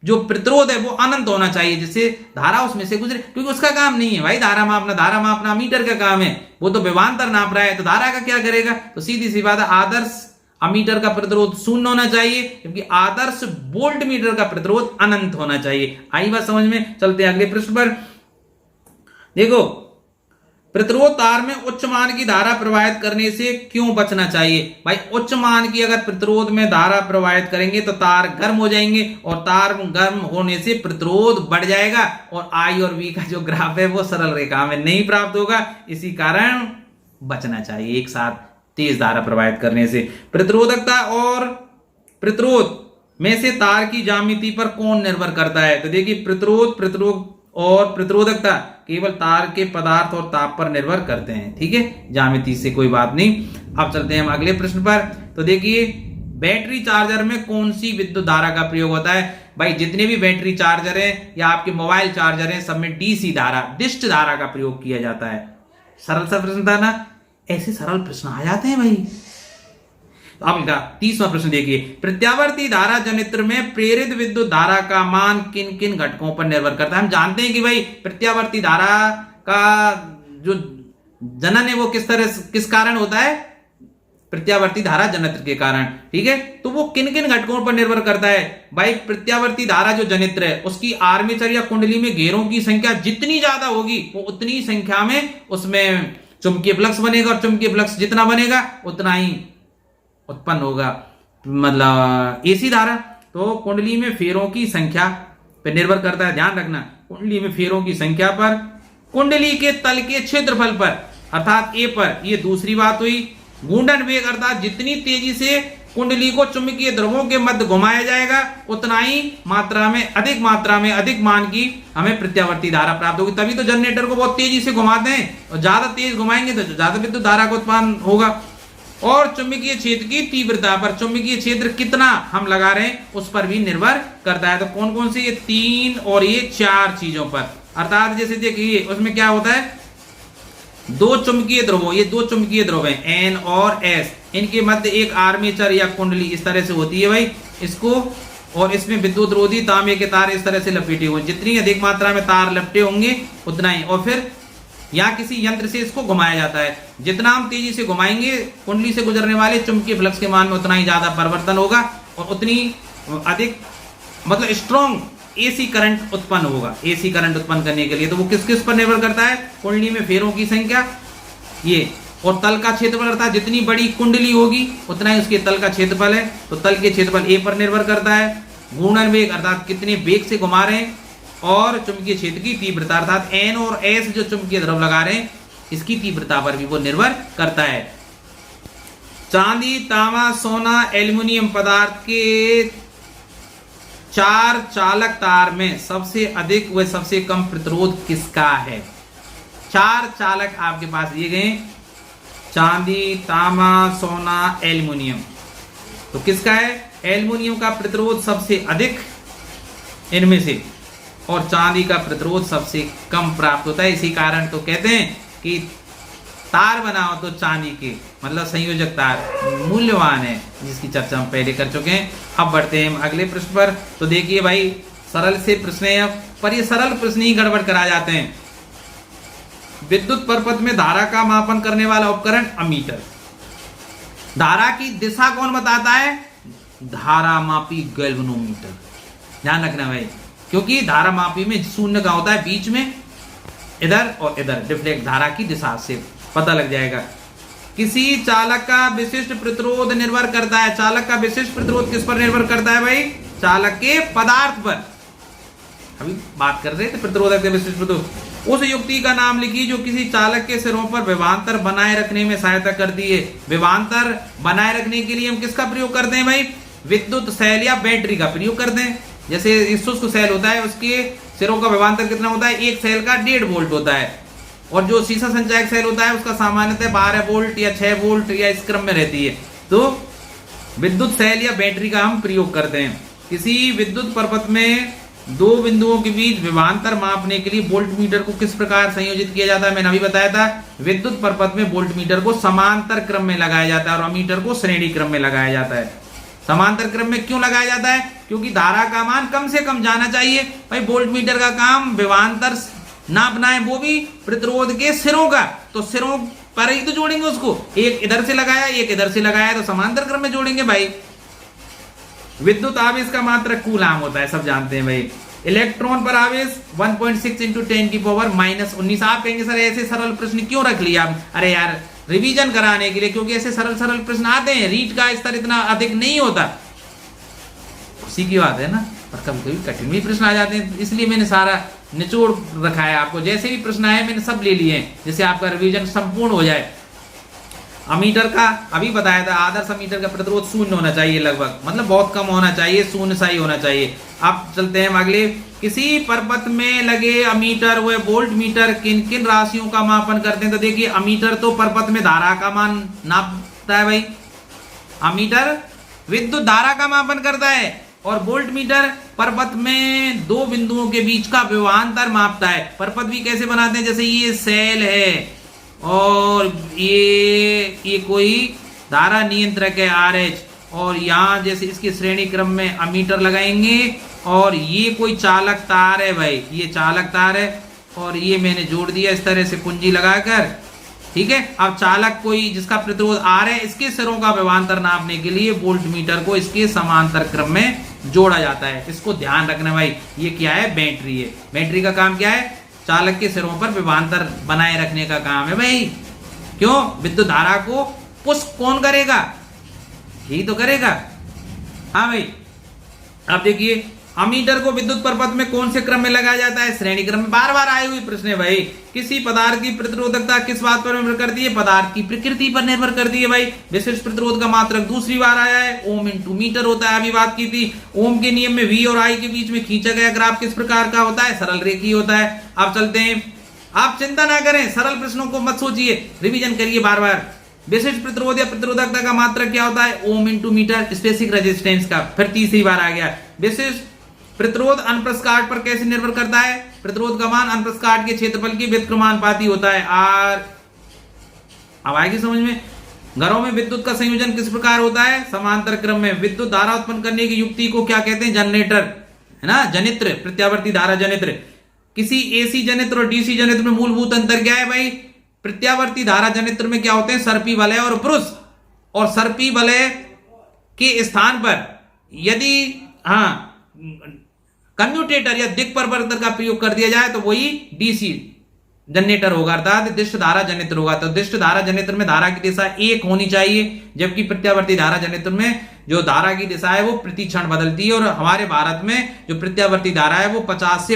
जो प्रतिरोध है वो अनंत होना चाहिए, जिससे धारा उसमें से गुजरे। क्योंकि उसका काम नहीं है भाई धारा मापना मीटर का काम है, वो तो विभवांतर नाप रहा है, तो धारा का क्या करेगा? तो सीधी सी बात है, आदर्श अमीटर का प्रतिरोध 0 होना चाहिए, जबकि आदर्श वोल्ट मीटर का प्रतिरोध अनंत होना चाहिए। आई बात समझ में? चलते हैं अगले प्रश्न पर। देखो, प्रतिरोध तार में उच्च मान की धारा प्रवाहित करने से क्यों बचना चाहिए? भाई उच्च मान की अगर प्रतिरोध में धारा प्रवाहित करेंगे तो तार गर्म हो जाएंगे, और तार गर्म होने से प्रतिरोध बढ़ जाएगा, और I और V का जो ग्राफ है वो सरल रेखा में नहीं प्राप्त होगा। इसी कारण बचना चाहिए एक साथ तेज धारा प्रवाहित करने से। प्रतिरोधकता और प्रतिरोध में से तार की ज्यामिति पर कौन निर्भर करता है? तो देखिए प्रतिरोध और प्रतिरोधकता केवल तार के पदार्थ और ताप पर निर्भर करते हैं। ठीक है, ज्यामिति से कोई बात नहीं। अब चलते हैं हम अगले प्रश्न पर। तो देखिए बैटरी चार्जर में कौन सी विद्युत धारा का प्रयोग होता है? भाई जितने भी बैटरी चार्जर हैं या आपके मोबाइल चार्जर हैं सब में डीसी धारा, डिस्ट धारा का प्रयोग किया जाता है। सरल सा प्रश्न था ना, ऐसे सरल प्रश्न आ जाते हैं भाई। अब 30वां प्रश्न देखिए, प्रत्यावर्ती धारा जनित्र में प्रेरित विद्युत धारा का मान किन किन घटकों पर निर्भर करता है? हम जानते हैं कि भाई प्रत्यावर्ती धारा का जो जनन है वो किस कारण होता है? प्रत्यावर्ती धारा जनित्र के कारण। ठीक है, तो वो किन किन घटकों पर निर्भर करता है? भाई प्रत्यावर्ती धारा जो जनित्र है उसकी आर्मेचर या कुंडली में घेरों की संख्या जितनी ज्यादा होगी वो उतनी संख्या में उसमें चुंबकीय फ्लक्स बनेगा, और चुंबकीय फ्लक्स जितना बनेगा उतना ही उत्पन्न होगा मतलब एसी धारा। तो कुंडली में फेरों की संख्या पर निर्भर करता है, ध्यान रखना, कुंडली में फेरों की संख्या पर, कुंडली के तल के क्षेत्रफल पर अर्थात ए पर। ये दूसरी बात हुई। घूर्णन वेग अर्थात जितनी तेजी से कुंडली को चुंबकीय ध्रुवों के मध्य घुमाया जाएगा उतना ही मात्रा में अधिक मान की हमें प्रत्यावर्ती धारा प्राप्त होगी। तभी तो जनरेटर को बहुत तेजी से घुमाते हैं, और ज्यादा तेज घुमाएंगे तो ज्यादा विद्युत धारा का उत्पन्न होगा। और चुंबकीय क्षेत्र की तीव्रता पर, चुंबकीय क्षेत्र कितना हम लगा रहे हैं उस पर भी निर्भर करता है। तो कौन कौन से? ये 3 और ये 4 चीजों पर। अर्थात जैसे देखिए उसमें क्या होता है, दो चुंबकीय ध्रुव हैं N और S, इनके मध्य एक आर्मेचर या कुंडली इस तरह से होती है भाई इसको, और इसमें विद्युत रोधी तांबे के तार इस तरह से लपेटे हुए। जितनी अधिक मात्रा में तार लपटे होंगे उतना ही, और फिर यहाँ किसी यंत्र से इसको घुमाया जाता है। जितना हम तेजी से घुमाएंगे कुंडली से गुजरने वाले चुंबकीय फ्लक्स के मान में उतना ही ज्यादा परिवर्तन होगा, और उतनी अधिक मतलब स्ट्रॉन्ग एसी करंट उत्पन्न होगा। एसी करंट उत्पन्न करने के लिए तो वो किस किस पर निर्भर करता है? कुंडली में फेरों की संख्या, ये, और तल का क्षेत्रफल, अर्थात जितनी बड़ी कुंडली होगी उतना ही उसके तल का क्षेत्रफल है, तो तल के क्षेत्रफल ए पर निर्भर करता है। घूर्णन वेग अर्थात कितने वेग से घुमा रहे हैं, और चुंबकीय क्षेत्र की तीव्रता अर्थात एन और एस जो चुंबकीय द्रव लगा रहे हैं इसकी तीव्रता पर भी वो निर्भर करता है। चांदी, तांबा, सोना, एल्युमिनियम पदार्थ के 4 चालक तार में सबसे अधिक व सबसे कम प्रतिरोध किसका है? 4 चालक आपके पास दिए गए, चांदी, तांबा, सोना, एल्युमिनियम, तो किसका है? एल्युमिनियम का प्रतिरोध सबसे अधिक इनमें से, और चांदी का प्रतिरोध सबसे कम प्राप्त होता है। इसी कारण तो कहते हैं कि तार बनाओ तो चांदी के, मतलब संयोजक तार मूल्यवान है, जिसकी चर्चा हम पहले कर चुके हैं। अब बढ़ते हैं अगले प्रश्न पर। तो देखिए भाई, सरल से प्रश्न है अब, पर ये सरल प्रश्न ही गड़बड़ करा जाते हैं। विद्युत परपथ में धारा का मापन करने वाला उपकरण अमीटर। धारा की दिशा कौन बताता है? धारा मापी गैल्वेनोमीटर। ध्यान रखना भाई, क्योंकि धारा मापी में शून्य का होता है बीच में, इधर और इधर डिफ्लेक्ट धारा की दिशा से पता लग जाएगा। किसी चालक का विशिष्ट प्रतिरोध निर्भर करता है। चालक का विशिष्ट प्रतिरोध किस पर निर्भर करता है भाई? चालक के पदार्थ पर। अभी बात कर रहे थे प्रतिरोधक के विशिष्ट प्रतिरोध। उस युक्ति का नाम लिखिए जो किसी चालक के सिरों पर विभवांतर बनाए रखने में सहायता करती है। विभवांतर बनाए रखने के लिए हम किसका प्रयोग करते हैं भाई? विद्युत सेल या बैटरी का प्रयोग करते हैं। जैसे शुष्क सेल होता है, उसके सिरों का विभवांतर कितना होता है? एक सेल का 1.5 वोल्ट होता है, और जो सीसा संचायक सेल होता है उसका सामान्यतः 12 वोल्ट या 6 वोल्ट या इस क्रम में रहती है। तो विद्युत सेल या बैटरी का हम प्रयोग करते हैं। किसी विद्युत परपथ में 2 बिंदुओं के बीच विभवांतर मापने के लिए वोल्टमीटर को किस प्रकार संयोजित किया जाता है? मैंने अभी बताया था, विद्युत परपथ में वोल्टमीटर को समांतर क्रम में लगाया जाता है और अमीटर को श्रेणी क्रम में लगाया जाता है। समांतर क्रम में क्यों लगाया जाता है? क्योंकि धारा का मान कम से कम जाना चाहिए भाई। वोल्टमीटर का काम विभवांतर नापना है, वो भी प्रतिरोध के सिरों का, तो सिरों पर ही तो जोड़ेंगे उसको। एक इधर से लगाया, एक इधर से लगाया, तो समांतर क्रम में जोड़ेंगे भाई। विद्युत आवेश का मात्रक कूलाम होता है, सब जानते हैं भाई। इलेक्ट्रॉन पर आवेश 1.6 × 10⁻⁻19। आप कहेंगे सर ऐसे सरल प्रश्न क्यों रख लिया? अरे यार, रिवीजन कराने के लिए, क्योंकि ऐसे सरल सरल प्रश्न आते हैं, रीट का स्तर इतना अधिक नहीं होता, उसी की बात है ना। पर कभी कभी कठिन भी प्रश्न आ जाते हैं, इसलिए मैंने सारा निचोड़ रखा है आपको। जैसे भी प्रश्न आए मैंने सब ले लिए हैं, जिससे आपका रिवीजन संपूर्ण हो जाए। अमीटर का अभी बताया था, आदर्श अमीटर का प्रतिरोध 0 होना चाहिए लगभग, मतलब बहुत कम होना चाहिए, 0 सा ही होना चाहिए। अब चलते हैं अगले। किसी परपथ में लगे अमीटर व वोल्ट मीटर किन किन राशियों का मापन करते हैं? तो देखिए, अमीटर तो परपथ में धारा का मान नापता है भाई। अमीटर विद्युत धारा का मापन करता है, और वोल्ट मीटर परपथ में 2 बिंदुओं के बीच का विभवांतर मापता है। परपथ भी कैसे बनाते हैं? जैसे ये सेल है और ये कोई धारा नियंत्रक है RH, और यहाँ जैसे इसके श्रेणी क्रम में अमीटर लगाएंगे, और ये कोई चालक तार है भाई, ये चालक तार है, और ये मैंने जोड़ दिया इस तरह से कुंजी लगाकर, ठीक है। अब चालक कोई जिसका प्रतिरोध R है, इसके सिरों का विभवांतर नापने के लिए वोल्ट मीटर को इसके समांतर क्रम में जोड़ा जाता है। इसको ध्यान रखना भाई। ये क्या है? बैटरी है। बैटरी का काम क्या है? चालक के सिरों पर विभवांतर बनाए रखने का काम है भाई। क्यों? विद्युत धारा को पुश कौन करेगा? यही तो करेगा। हाँ भाई, अब देखिए, अमीटर को विद्युत परपथ में कौन से क्रम में लगाया जाता है? श्रेणी क्रम में। बार बार आए हुए प्रश्न है भाई। किसी पदार्थ की प्रतिरोधकता किस बात पर निर्भर करती है? पदार्थ की प्रकृति पर निर्भर करती है भाई। विशिष्ट प्रतिरोध का मात्रक दूसरी बार आया है, ओम × मीटर होता है। अभी बात की थी, ओम के नियम में V और I के बीच में खींचा गया ग्राफ किस प्रकार का होता है? सरल रेखीय होता है। अब चलते हैं, आप चिंता ना करें, सरल प्रश्नों को मत सोचिए, रिविजन करिए बार बार। विशिष्ट प्रतिरोध या प्रतिरोधकता का मात्रक क्या होता है? ओम × मीटर। स्पेसिफिक रेजिस्टेंस का फिर तीसरी बार आ गया। विशिष्ट प्रतिरोध अनुप्रस्थ काट पर कैसे निर्भर करता है? प्रतिरोध का मान अनुप्रस्थ काट के क्षेत्रफल के व्युत्क्रमानुपाती होता है, R। अब आएगी समझ में। घरों में विद्युत का संयोजन किस प्रकार होता है? समांतर क्रम में। विद्युत धारा उत्पन्न करने की युक्ति को क्या कहते हैं? जनरेटर, है ना, जनित्र, प्रत्यावर्ती धारा जनित्र। किसी AC जनित्र और DC जनित्र में मूलभूत अंतर क्या है भाई? प्रत्यावर्ती धारा जनित्र में क्या होते हैं? सर्पी वलय और पुरुष। और सर्पी वलय के स्थान पर यदि कम्यूटेटर या दिक् परिवर्तक का प्रयोग कर दिया जाए तो वही डीसी जनरेटर होगा, अर्थात दिष्ट धारा जनरेटर होगा। तो दिष्ट धारा जनरेटर में धारा की दिशा एक होनी चाहिए, जबकि प्रत्यावर्ती धारा जनरेटर में जो धारा की दिशा है वो प्रति क्षण बदलती है। और हमारे भारत में जो प्रत्यावर्ती धारा है वो 50 से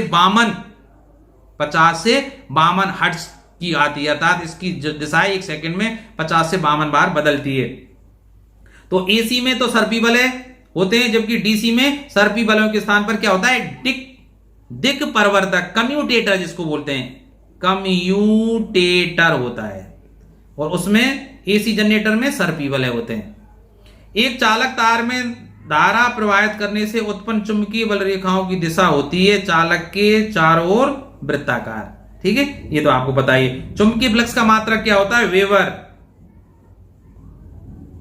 52 हर्ट्ज की आती है, अर्थात इसकी दिशा एक सेकंड में 50 से 52 बार बदलती है। तो एसी में तो सर्पी बल होते हैं, जबकि डीसी में सर्पी बलों के स्थान पर क्या होता है, दिक् परिवर्तक, कम्यूटेटर जिसको बोलते हैं, कम्यूटेटर होता है। और उसमें एसी जनरेटर में सर्पी बल होते हैं। एक चालक तार में धारा प्रवाहित करने से उत्पन्न चुंबकीय बल रेखाओं की दिशा होती है चालक के चारों ओर वृत्ताकार। ठीक है, ये तो आपको पता ही है। चुंबकीय फ्लक्स का मात्रक क्या होता है, वेबर।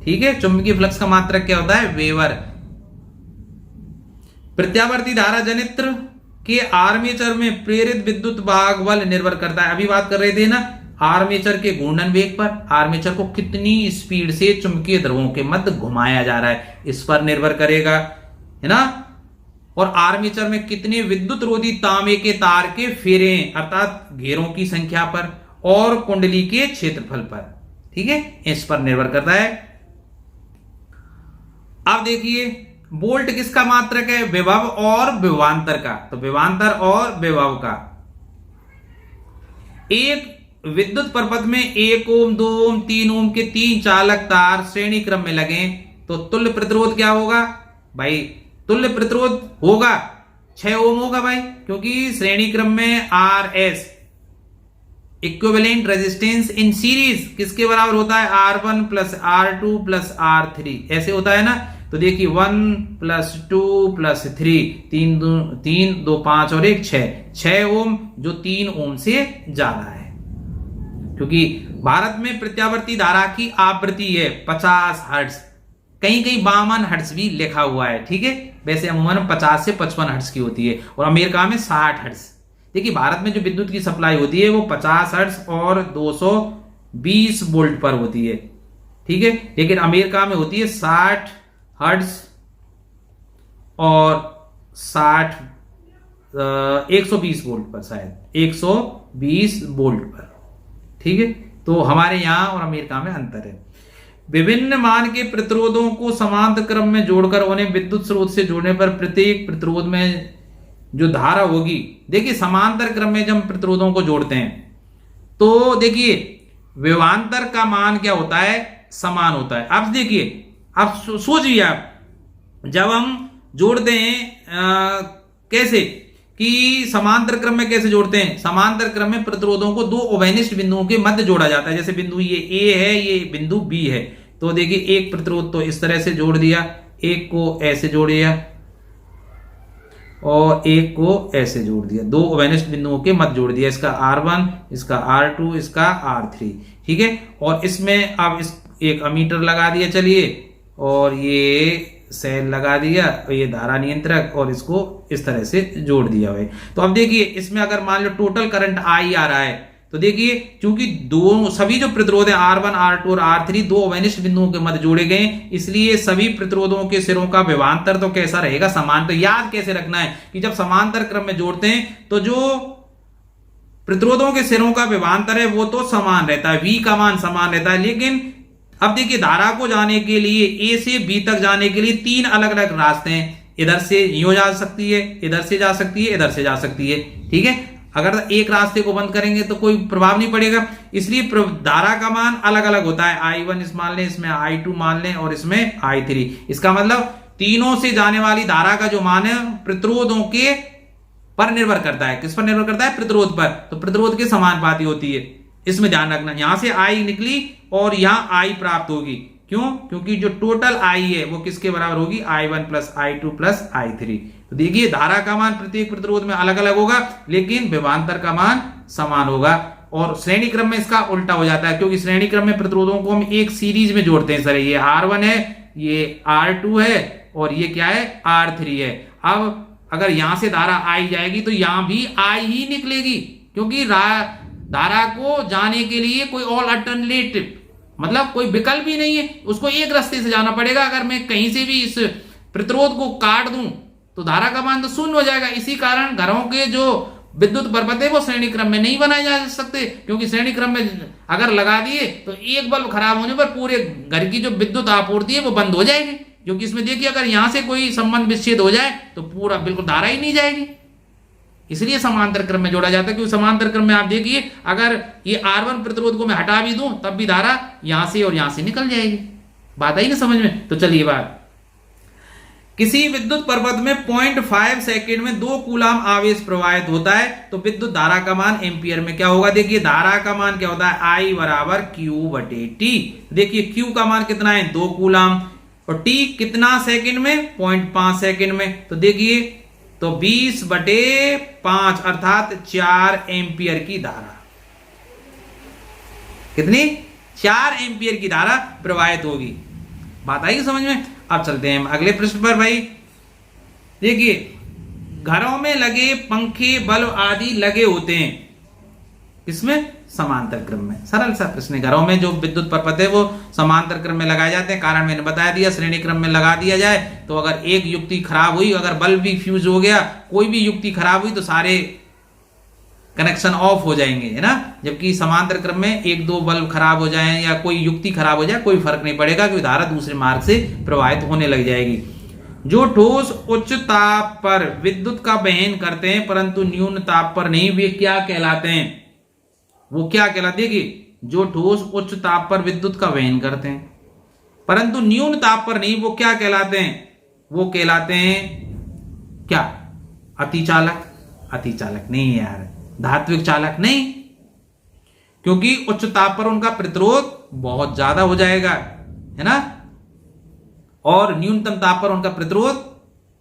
ठीक है, चुंबकीय फ्लक्स का मात्रक क्या होता है, वेबर। प्रत्यावर्ती धारा जनित्र के आर्मेचर में प्रेरित विद्युत भाग बल निर्भर करता है। अभी बात कर रहे थे ना आर्मेचर के घूर्णन वेग पर, आर्मेचर को कितनी स्पीड से चुंबकीय ध्रुवों के मध्य घुमाया जा रहा है इस पर निर्भर करेगा, है ना। और आर्मेचर में कितने विद्युत रोधी तांबे के तार के फेरे, अर्थात घेरों की संख्या पर, और कुंडली के क्षेत्रफल पर, ठीक है, इस पर निर्भर करता है। अब देखिए वोल्ट किसका मात्रक है, विभव और विभवांतर का। तो विभवांतर और विभव का, एक विद्युत परिपथ में 1 ओम 2 ओम 3 ओम के 3 चालक तार श्रेणी क्रम में लगे तो तुल्य प्रतिरोध क्या होगा भाई, तुल्य प्रतिरोध होगा 6 ओम होगा भाई, क्योंकि श्रेणी क्रम में RS equivalent resistance in series किसके बराबर होता है, R1 plus R2 plus R3 ऐसे होता है ना। तो देखिए 1 प्लस 2 प्लस 3, 3 2 5 और 1 6 ओम, जो 3 ओम से ज्यादा है, क्योंकि भारत में प्रत्यावर्ती धारा की आवृत्ति है 50 हर्ट्ज, कहीं कहीं 52 हर्ट्ज भी लिखा हुआ है। ठीक है, वैसे अमूमन 50 से 55 हर्ट्ज की होती है, और अमेरिका में 60 हर्ट्ज। देखिए भारत में जो विद्युत की सप्लाई होती है वो 50 हर्ट्ज और 220 वोल्ट पर होती है। ठीक है, लेकिन अमेरिका में होती है 60 हर्ट्ज और 120 वोल्ट पर, शायद 120 वोल्ट पर। ठीक है, तो हमारे यहां और अमेरिका में अंतर है। विभिन्न मान के प्रतिरोधों को समांतर क्रम में जोड़कर उन्हें विद्युत स्रोत से जोड़ने पर प्रत्येक प्रतिरोध में जो धारा होगी, देखिए समांतर क्रम में जब हम प्रतिरोधों को जोड़ते हैं तो देखिए विभवांतर का मान क्या होता है, समान होता है। अब देखिए, अब सोचिए आप, जब हम जोड़ते हैं कैसे कि समांतर क्रम में कैसे जोड़ते हैं, समांतर क्रम में प्रतिरोधों को दो उभयनिष्ठ बिंदुओं के मध्य जोड़ा जाता है। जैसे बिंदु ये A है, ये बिंदु B है, तो देखिए एक प्रतिरोध तो इस तरह से जोड़ दिया, एक को ऐसे जोड़ दिया और एक को ऐसे जोड़ दिया, दो उभयनिष्ठ बिंदुओं के मध्य जोड़ दिया, इसका R1, इसका R2, इसका R3। ठीक है, और इसमें अब इस एक अमीटर लगा दिया, चलिए, और ये सेल लगा दिया, और ये धारा नियंत्रक, और इसको इस तरह से जोड़ दिया है। तो अब देखिए इसमें अगर मान लो टोटल करंट I आ रहा है, तो देखिए क्योंकि दो सभी जो प्रतिरोध है R1, R2 और R3 दो उभयनिष्ठ बिंदुओं के मध्य जोड़े गए, इसलिए सभी प्रतिरोधों के सिरों का विभवांतर तो कैसा रहेगा, समान। तो याद कैसे रखना है कि जब समांतर क्रम में जोड़ते हैं तो जो प्रतिरोधों के सिरों का विभवांतर है वो तो समान रहता है, V का मान समान रहता है। लेकिन अब देखिए धारा को जाने के लिए, A से B तक जाने के लिए 3 अलग अलग रास्ते हैं, इधर से यूं जा सकती है, इधर से जा सकती है, इधर से जा सकती है। ठीक है, अगर एक रास्ते को बंद करेंगे तो कोई प्रभाव नहीं पड़ेगा, इसलिए धारा का मान अलग अलग होता है। I1 इस मान लें, इसमें I2 मान लें, और इसमें I3। इसका मतलब तीनों से जाने वाली धारा का जो मान है प्रतिरोधों के पर निर्भर करता है। किस पर निर्भर करता है, प्रतिरोध पर। तो प्रतिरोध के समानुपाती होती है, इसमें ध्यान रखना। यहां से I निकली और यहां I प्राप्त होगी, क्यों, क्योंकि जो टोटल I है वो किसके बराबर होगी, I1 plus I2 plus I3। तो देखिए धारा का मान प्रत्येक प्रतिरोध में अलग अलग होगा, लेकिन विभवांतर का मान समान होगा। और श्रेणी क्रम में इसका उल्टा हो जाता है, क्योंकि श्रेणी क्रम में प्रतिरोधों को हम एक सीरीज में जोड़ते हैं। सर ये R1 है, ये R2 है, और ये क्या है, R3 है। अब अगर यहां से धारा I जाएगी तो यहां भी I ही निकलेगी, क्योंकि धारा को जाने के लिए कोई और अल्टरनेटिव, मतलब कोई विकल्प ही नहीं है, उसको एक रास्ते से जाना पड़ेगा। अगर मैं कहीं से भी इस प्रतिरोध को काट दूं तो धारा का मान तो शून्य हो जाएगा। इसी कारण घरों के जो विद्युत पर्वत है वो श्रेणी क्रम में नहीं बनाए जा सकते, क्योंकि श्रेणी क्रम में अगर लगा दिए तो एक बल्ब खराब होने पर पूरे घर की जो विद्युत आपूर्ति है वो बंद हो जाएगी, क्योंकि इसमें देखिए अगर यहां से कोई संबंध विच्छेद हो जाए तो पूरा बिल्कुल धारा ही नहीं जाएगी। इसलिए समांतर क्रम में जोड़ा जाता है, क्योंकि समांतर क्रम में आप देखिए अगर ये R1 प्रतिरोध को मैं हटा भी दूं तब भी धारा यहां से और यहां से निकल जाएगी। बात आई ना समझ में? तो चलिए बात, किसी विद्युत पर्वत में 0.5 सेकंड में 2 कूलाम आवेश प्रवाहित होता है तो विद्युत धारा का मान एम्पियर में क्या होगा? देखिए धारा का मान क्या होता है? I बराबर Q/T। देखिए Q का मान कितना है? 2 कूलाम, और T कितना सेकंड में? 0.5 सेकंड में। तो देखिए तो 20/5 अर्थात 4 एम्पियर की धारा, कितनी? 4 एम्पियर की धारा प्रवाहित होगी। बात आई समझ में? अब चलते हैं अगले प्रश्न पर भाई। देखिए घरों में लगे पंखे बल्ब आदि लगे होते हैं, इसमें समांतर क्रम में। सरल सा प्रश्न है। घरों में जो विद्युत पर्वत है वो समांतर क्रम में लगाए जाते हैं, कारण मैंने बता दिया। श्रेणी क्रम में लगा दिया जाए तो अगर एक युक्ति खराब हुई, अगर बल्ब भी फ्यूज हो गया, कोई भी युक्ति खराब हुई तो सारे कनेक्शन ऑफ हो जाएंगे, है ना। जबकि समांतर क्रम में 1-2 बल्ब खराब हो जाए या कोई युक्ति खराब हो जाए कोई फर्क नहीं पड़ेगा, क्योंकि धारा दूसरे मार्ग से प्रवाहित होने लग जाएगी। जो ठोस उच्च ताप पर विद्युत का वहन करते हैं परंतु न्यून ताप पर नहीं, वे क्या कहलाते हैं? वो क्या कहलाते हैं कि जो ठोस उच्च ताप पर विद्युत का वहन करते हैं परंतु न्यून ताप पर नहीं, वो क्या कहलाते हैं? वो कहलाते हैं क्या? अतिचालक। अतिचालक नहीं यार, धात्विक चालक नहीं, क्योंकि उच्च ताप पर उनका प्रतिरोध बहुत ज्यादा हो जाएगा, है ना, और न्यूनतम ताप पर उनका प्रतिरोध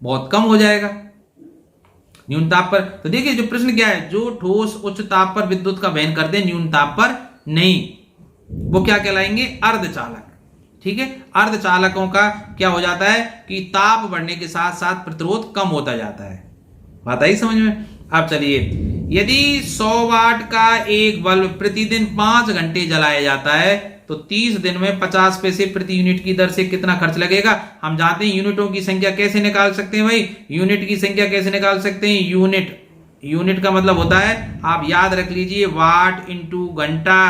बहुत कम हो जाएगा। न्यून ताप पर, तो देखिए जो प्रश्न क्या है, जो ठोस उच्च ताप पर विद्युत का वहन करते हैं न्यून ताप पर नहीं, वो क्या कहलाएंगे? अर्धचालक। ठीक है, अर्धचालकों का क्या हो जाता है कि ताप बढ़ने के साथ साथ प्रतिरोध कम होता जाता है। बात आई समझ में? अब चलिए, यदि 100 वाट का एक बल्ब प्रतिदिन 5 घंटे जलाया जाता है तो 30 दिन में 50 पैसे प्रति यूनिट की दर से कितना खर्च लगेगा? हम जानते हैं यूनिटों की संख्या कैसे निकाल सकते हैं भाई। यूनिट की संख्या कैसे निकाल सकते हैं? यूनिट का मतलब होता है, आप याद रख लीजिए, वाट इंटू घंटा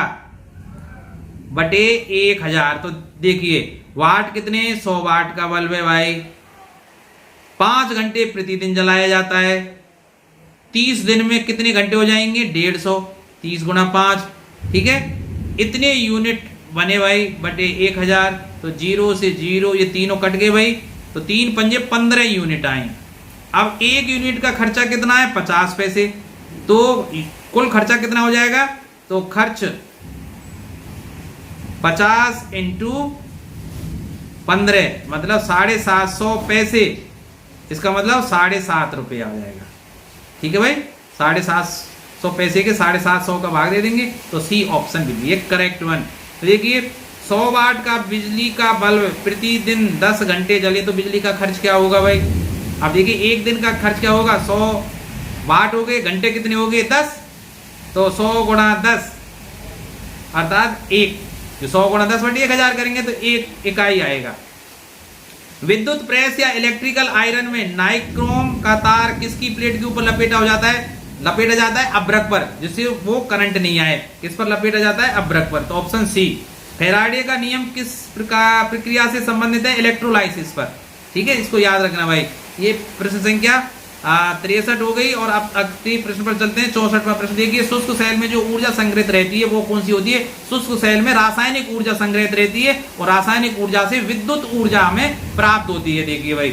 बटे 1000। तो देखिए वाट कितने? 100 वाट का बल्ब है भाई, 5 घंटे प्रतिदिन जलाया जाता है। 30 दिन में कितने घंटे हो जाएंगे? 150। 30 गुणा 5, ठीक है, इतने यूनिट बने भाई बटे 1000। तो 0 से 0 ये तीनों कट गए भाई, तो 3 पंजे 15 यूनिट आए। अब एक यूनिट का खर्चा कितना है? 50 पैसे। तो कुल खर्चा कितना हो जाएगा? तो खर्च 50 इंटू 15 मतलब 750 पैसे, इसका मतलब 7.5 रुपये आ जाएगा। ठीक है भाई, 750 पैसे के 750 का भाग दे देंगे तो C option will be correct one. तो देखिए 100 वाट का बिजली का बल्ब प्रतिदिन 10 घंटे जले तो बिजली का खर्च क्या होगा भाई? अब देखिए एक दिन का खर्च क्या होगा? 100 वाट हो गए, घंटे कितने हो गए? 10। तो 100 गुणा 10 अर्थात 1, जो 100 गुणा 10 बटे 1000 करेंगे तो 1 इकाई आएगा। विद्युत प्रेस या इलेक्ट्रिकल आयरन में नाइक्रोम का तार किसकी प्लेट के ऊपर लपेटा हो जाता है? लपेटा जाता है अभ्रक पर, जिससे वो करंट नहीं आए। किस पर लपेटा जाता है? अभ्रक पर। तो ऑप्शन सी। फैराडे का नियम किस प्रकार प्रक्रिया से संबंधित है? इलेक्ट्रोलाइसिस पर। ठीक है, इसको याद रखना भाई। ये प्रश्न संख्या 63 हो गई। और अब अगले प्रश्न पर चलते हैं, 64वां प्रश्न। देखिए शुष्क सेल में जो ऊर्जा संग्रहित रहती है वो कौन सी होती है? शुष्क सेल में रासायनिक ऊर्जा संग्रहित रहती है और रासायनिक ऊर्जा से विद्युत ऊर्जा हमें प्राप्त होती है। देखिए भाई,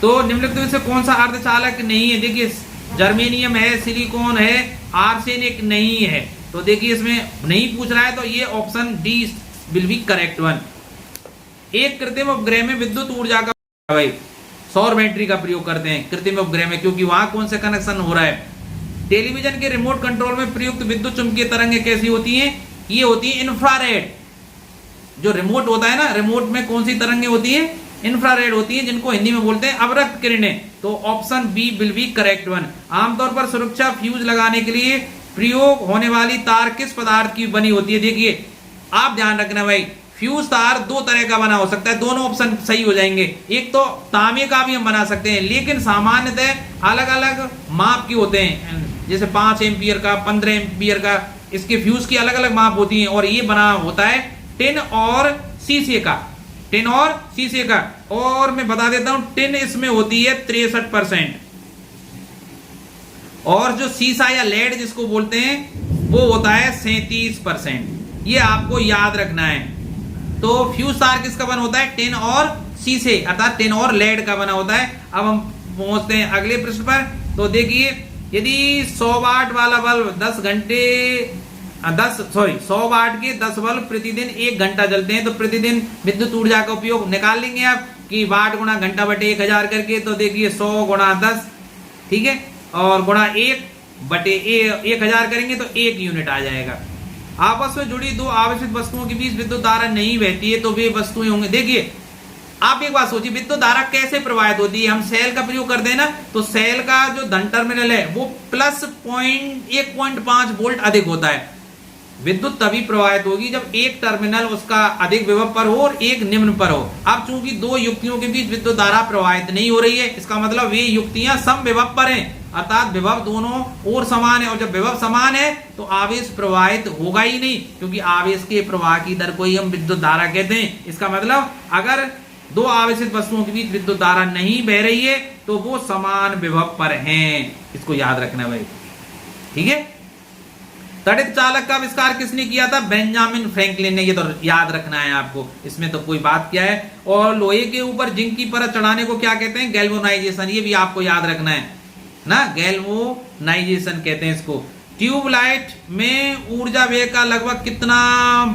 तो निम्नलिखित में से कौन सा अर्धचालक नहीं है? देखिए जर्मेनियम है, सिलिकॉन है, आर्सेनिक नहीं है। तो देखिए इसमें नहीं पूछ रहा है तो ये option D will be correct one. एक कृत्रिम उपग्रह में विद्युत ऊर्जा का भाई सौर बैटरी का प्रयोग करते हैं कृत्रिम उपग्रह में, क्योंकि वहां कौन से कनेक्शन हो रहा है? टेलीविजन के रिमोट कंट्रोल में प्रयुक्त विद्युत चुंबकीय तरंगें कैसी होती हैं? ये होती है इंफ्रारेड। जो रिमोट होता है ना, रिमोट में कौन सी तरंगें होती है? इंफ्रारेड होती है, जिनको हिंदी में बोलते हैं अवरक्त किरणें। तो option B will be correct one. आमतौर पर सुरक्षा फ्यूज लगाने के लिए प्रयोग होने वाली तार किस पदार्थ की बनी होती है? देखिए आप ध्यान रखना भाई, फ्यूज तार दो तरह का बना हो सकता है, दोनों ऑप्शन सही हो जाएंगे। एक तो तांबे का भी हम बना सकते हैं, लेकिन सामान्यतः अलग अलग माप के होते हैं, जैसे 5 एम्पियर का, 15 एम्पियर का, इसके फ्यूज की अलग अलग माप होती है। और ये बना होता है टिन और शीशे का, टिन और शीशे का। और मैं बता देता हूं, टिन इसमें होती है 63%, और जो शीशा या लेड जिसको बोलते हैं वो होता है 37%। ये आपको याद रखना है। तो फ्यूज तार किसका बना होता है? टिन और शीशे, अर्थात टिन और लेड का बना होता है। अब हम पहुंचते हैं अगले प्रश्न पर। तो देखिए, यदि 100 वाट वाला बल्ब 100 वाट के 10 बल्ब प्रतिदिन 1 घंटा जलते हैं, तो प्रतिदिन विद्युत ऊर्जा का उपयोग निकाल लेंगे आप कि वाट गुणा घंटा बटे 1000 करके। तो देखिए 100 गुणा 10, ठीक है, और गुणा 1 बटे 1000 करेंगे तो 1 यूनिट आ जाएगा। आपस में जुड़ी दो आवेशित वस्तुओं के बीच विद्युत धारा नहीं बहती है तो वे वस्तुएं होंगे। देखिए, आप एक बात सोचिए, विद्युत धारा कैसे प्रवाहित होती है? हम सेल का प्रयोग करते हैं ना, तो सेल का जो धन टर्मिनल है वो प्लस 1.5 वोल्ट अधिक होता है। विद्युत तभी प्रवाहित होगी जब एक टर्मिनल उसका अधिक विभव पर हो और एक निम्न पर हो। अब चूंकि दो युक्तियों के बीच विद्युत धारा प्रवाहित नहीं हो रही है, इसका मतलब वे युक्तियां सम विभव पर हैं, अर्थात विभव दोनों ओर समान है। और जब विभव समान है तो आवेश प्रवाहित होगा ही नहीं, क्योंकि आवेश के प्रवाह की दर को ही हम विद्युत धारा कहते हैं। इसका मतलब अगर दो आवेशित वस्तुओं के बीच विद्युत धारा नहीं बह रही है तो वो समान विभव पर हैं। इसको याद रखना भाई, ठीक है। तड़ित चालक का आविष्कार किसने किया था? बेंजामिन फ्रैंकलिन ने। ये तो याद रखना है आपको, इसमें तो कोई बात क्या है। और लोहे के ऊपर जिंक की परत चढ़ाने को क्या कहते हैं? गैल्वेनाइजेशन। ये भी आपको याद रखना है ना, गैल्वेनाइजेशन कहते हैं इसको। ट्यूबलाइट में ऊर्जा व्यय का लगभग कितना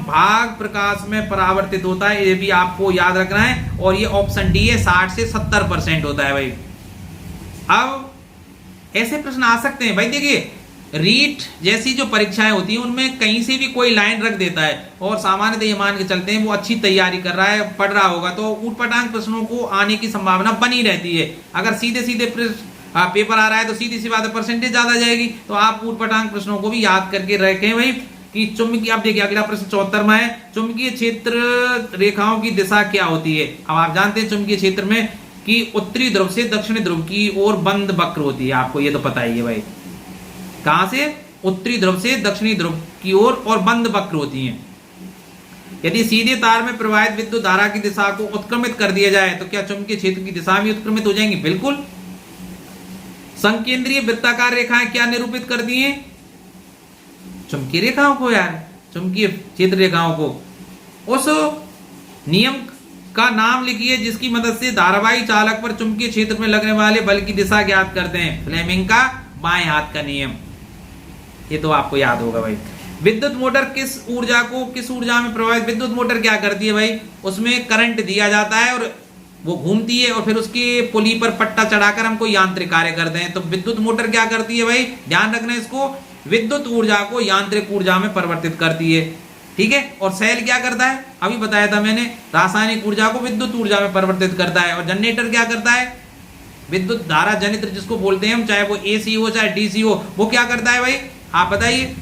भाग प्रकाश में परावर्तित होता है? ये भी आपको याद रखना है। और ये ऑप्शन डी है, 60 से 70% होता है भाई। अब ऐसे प्रश्न आ सकते हैं भाई। देखिए, रीट जैसी जो परीक्षाएं होती हैं उनमें कहीं से भी कोई लाइन रख देता है और सामान्यतः ये मान के चलते हैं वो अच्छी तैयारी कर रहा है, पढ़ रहा होगा, तो ऊटपटांग प्रश्नों को आने की संभावना बनी रहती है। अगर सीधे सीधे पेपर आ रहा है तो सीधी सी बात है परसेंटेज ज्यादा जाएगी। तो आप ऊटपटांग प्रश्नों को भी याद करके रखें भाई कि चुंबकीय। अब देखिए अगला प्रश्न 74वां है, चुंबकीय क्षेत्र रेखाओं की दिशा क्या होती है? अब आप जानते हैं चुंबकीय क्षेत्र में कि उत्तरी ध्रुव से दक्षिणी ध्रुव की ओर बंद वक्र होती है, आपको ये तो पता ही है भाई। कहां से? उत्तरी ध्रुव से दक्षिणी ध्रुव की ओर और बंद वक्र होती हैं। यदि सीधे तार में प्रवाहित विद्युत धारा की दिशा को उत्क्रमित कर दिया जाए तो क्या चुंबकीय क्षेत्र की दिशा भी उत्क्रमित हो जाएंगी? बिल्कुल। संकेंद्रीय वृत्ताकार रेखाएं क्या निरूपित करती हैं? चुंबकीय रेखाओं को यार, चुंबकीय क्षेत्र रेखाओं को। उस नियम का नाम लिखिए जिसकी मदद से धारावाही चालक पर चुंबकीय क्षेत्र में लगने वाले बल की दिशा ज्ञात करते हैं। फ्लेमिंग का बाएं हाथ का नियम, ये तो आपको याद होगा भाई। विद्युत मोटर किस ऊर्जा में प्रवाहित? विद्युत मोटर क्या करती है भाई? उसमें करंट दिया जाता है और वो घूमती है और फिर उसके पुली पर पट्टा चढ़ाकर हमको यांत्रिक कार्य करते हैं। तो विद्युत मोटर क्या करती है भाई? ध्यान रखना इसको, विद्युत ऊर्जा को यांत्रिक ऊर्जा में परिवर्तित करती है, ठीक है। और सेल क्या करता है? अभी बताया था मैंने, रासायनिक ऊर्जा को विद्युत ऊर्जा में परिवर्तित करता है। और जनरेटर क्या करता है? विद्युत धारा जनित्र जिसको बोलते हैं हम, चाहे वो एसी हो चाहे डीसी हो, वो क्या करता है भाई? आप बताइए।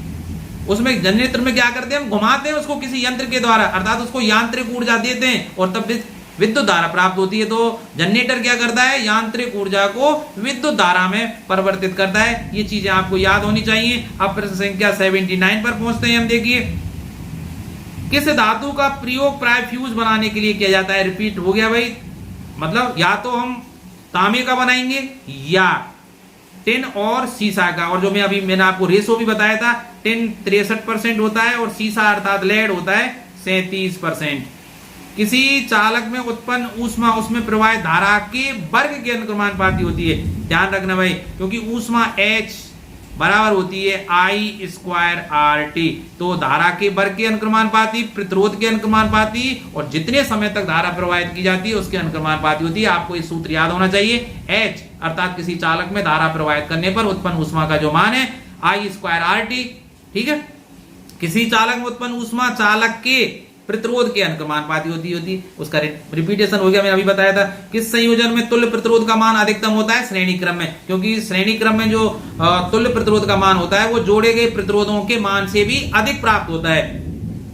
उसमें जनरेटर में क्या करते हैं? हम घुमाते हैं उसको किसी यंत्र के द्वारा, अर्थात उसको यांत्रिक ऊर्जा देते हैं और तब विद्युत धारा प्राप्त होती है। तो जनरेटर क्या करता है? यांत्रिक ऊर्जा को विद्युत धारा में परिवर्तित करता है। ये चीजें आपको याद होनी चाहिए। अब प्रश्न संख्या 79 पर पहुंचते हैं हम। देखिए, किस धातु का प्रयोग प्राय फ्यूज बनाने के लिए किया जाता है? रिपीट हो गया भाई, मतलब या तो हम तांबे का बनाएंगे या टिन और शीशा का। और जो मैंने आपको रेशो भी बताया था, टिन 63% होता है और शीशा अर्थात लेड होता है 37%। किसी चालक में उत्पन्न ऊष्मा उसमें प्रवाहित धारा के वर्ग के अनुक्रमानुपाती होती है। ध्यान रखना भाई, क्योंकि ऊष्मा H बराबर होती है I²RT। तो धारा के वर्ग के अनुक्रमानुपाती, प्रतिरोध के अनुक्रमानुपाती और जितने समय तक धारा प्रवाहित की जाती है उसके अनुक्रमानुपाती होती है। आपको ये सूत्र याद होना चाहिए। H अर्थात किसी चालक में धारा प्रवाहित करने पर उत्पन्न ऊष्मा का जो मान है I²RT, ठीक है। किसी चालक में उत्पन्न ऊष्मा चालक के प्रतिरोध के अनुक्रमानुपाती होती। उसका रिपीटेशन हो गया, मैंने अभी बताया था। किस संयोजन में तुल्य प्रतिरोध का मान अधिकतम होता है? श्रेणी क्रम में, क्योंकि श्रेणी क्रम में जो तुल्य प्रतिरोध का मान होता है वो जोड़े गए प्रतिरोधों के मान से भी अधिक प्राप्त होता है।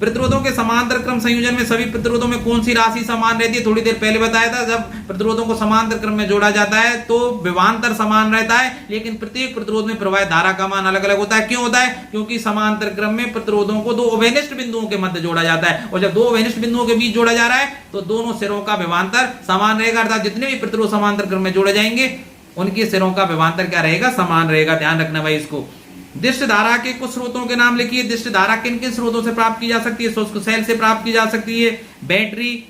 प्रतिरोधों के समांतर क्रम संयोजन में सभी प्रतिरोधों में कौन सी राशि समान रहती है? थोड़ी देर पहले बताया था, जब प्रतिरोधों को समांतर क्रम में जोड़ा जाता है तो विभवांतर समान रहता है, लेकिन प्रत्येक प्रतिरोध में प्रवाहित धारा का मान अलग अलग होता है। क्यों होता है? क्योंकि समांतर क्रम में प्रतिरोधों को दो अभिनिष्ट बिंदुओं के मध्य जोड़ा जाता है, और जब दो अभिनिष्ट बिंदुओं के बीच जोड़ा जा रहा है तो दोनों सिरों का विभवांतर समान रहेगा, अर्थात जितने भी प्रतिरोध समांतर क्रम में जोड़े जाएंगे उनके सिरों का विभवांतर क्या रहेगा? समान रहेगा। ध्यान रखना भाई इसको। दिष्ट धारा के कुछ स्रोतों के नाम लिखिए। दिष्ट धारा किन किन स्रोतों से प्राप्त की जा सकती है? शुष्क सेल से प्राप्त की जा सकती है, बैटरी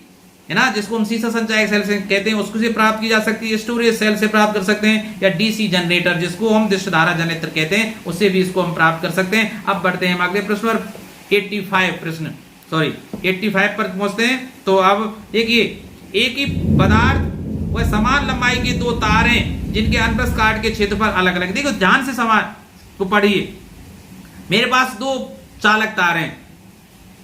है ना, जिसको हम सीसा संचायक सेल से कहते हैं, उसको से प्राप्त की जा सकती है, स्टोरेज सेल से प्राप्त कर सकते हैं, या डीसी जनरेटर जिसको हम दिष्ट धारा जनरेटर कहते हैं, उससे भी इसको हम प्राप्त कर सकते हैं। अब बढ़ते हैं हम अगले प्रश्न पर, 85 पर पहुंचते हैं। तो अब देखिए, एक ही पदार्थ वह समान लंबाई के दो तार हैं जिनके अनुप्रस्थ काट के क्षेत्रफल अलग अलग। देखो ध्यान से समान को पढ़िए। मेरे पास दो चालक तार हैं,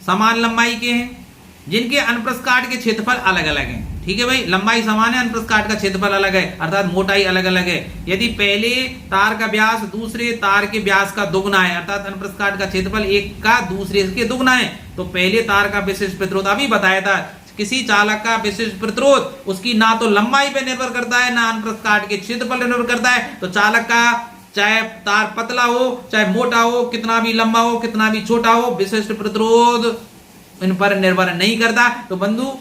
समान लंबाई के हैं, जिनके अनुप्रस्थ काट के क्षेत्रफल अलग अलग हैं। ठीक है भाई, लंबाई समान है, अनुप्रस्थ काट का क्षेत्रफल अलग है, अर्थात मोटाई अलग अलग है। यदि पहले तार का व्यास दूसरे तार के व्यास का दुगना है, अर्थात अनुप्रस्थ काट का क्षेत्रफल एक का दूसरे के दुगना है, तो पहले तार का विशिष्ट प्रतिरोध, अभी बताया था, किसी चालक का विशिष्ट प्रतिरोध उसकी ना तो लंबाई पे निर्भर करता है, ना अनुप्रस्थ काट के क्षेत्रफल निर्भर करता है। तो चालक का चाहे तार पतला हो चाहे मोटा हो, कितना भी लंबा हो कितना भी छोटा हो, विशिष्ट प्रतिरोध इन पर निर्भर नहीं करता। तो बंधु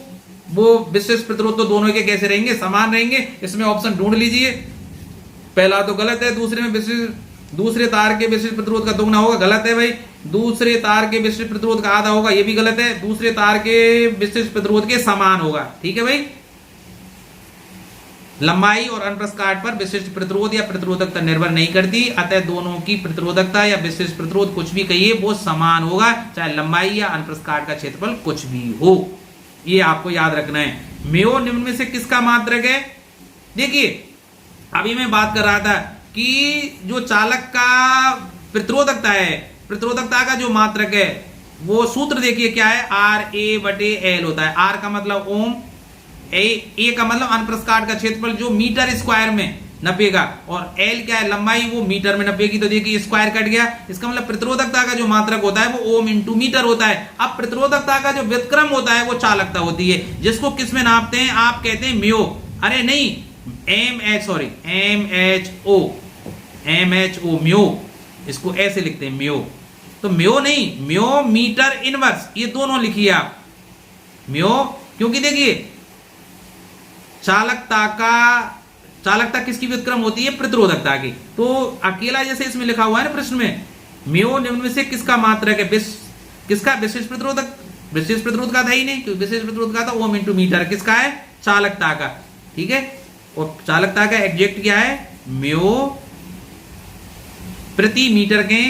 वो विशिष्ट प्रतिरोध तो दोनों के कैसे रहेंगे? समान रहेंगे। इसमें ऑप्शन ढूंढ लीजिए। पहला तो गलत है, दूसरे में दूसरे तार के विशिष्ट प्रतिरोध का दुगना होगा, गलत है भाई। दूसरे तार के विशिष्ट प्रतिरोध का आधा होगा, ये भी गलत है। दूसरे तार के विशिष्ट प्रतिरोध के समान होगा। ठीक है भाई, लंबाई और अनुप्रस्थ काट पर विशिष्ट प्रतिरोध या प्रतिरोधकता निर्भर नहीं करती, अतः दोनों की प्रतिरोधकता या विशिष्ट प्रतिरोध कुछ भी कहिए वो समान होगा, चाहे लंबाई या अनुप्रस्थ काट का क्षेत्रफल कुछ भी हो। ये आपको याद रखना है। म्यो निम्न में से किसका मात्रक है? देखिए अभी मैं बात कर रहा था कि जो चालक का प्रतिरोधकता है, प्रतिरोधकता का जो मात्रक है वो सूत्र देखिए क्या है, RA/L होता है। R का मतलब ओम, ए का मतलब अनुप्रस्थ काट का क्षेत्रफल जो मीटर स्क्वायर में नपेगा, और एल क्या है? लंबाई, वो मीटर में नपेगी। तो देखिए स्क्वायर कट गया, इसका मतलब प्रतिरोधकता का जो मात्रक होता है वो ओम इंटू मीटर होता है। अब प्रतिरोधकता का जो व्युत्क्रम होता है वो चालकता होती है, जिसको किस में नापते हैं? आप कहते हैं म्यो, अरे नहीं MHO म्यो, इसको ऐसे लिखते हैं म्यो। तो म्यो नहीं, म्यो मीटर इनवर्स, ये दोनों लिखिए आप म्यो, क्योंकि देखिए चालकता किसकी व्युत्क्रम होती है? प्रतिरोधकता की। तो अकेला जैसे इसमें लिखा हुआ है ना प्रश्न में, म्यो निम्न में से किसका मात्रक है? किसका? विशिष्ट प्रतिरोधक, विशिष्ट प्रतिरोध का था ही नहीं, क्योंकि विशिष्ट प्रतिरोध का था ओम इंटू मीटर। किसका है? चालकता का। ठीक है, और चालकता का एग्जैक्ट क्या है? म्यो प्रति मीटर के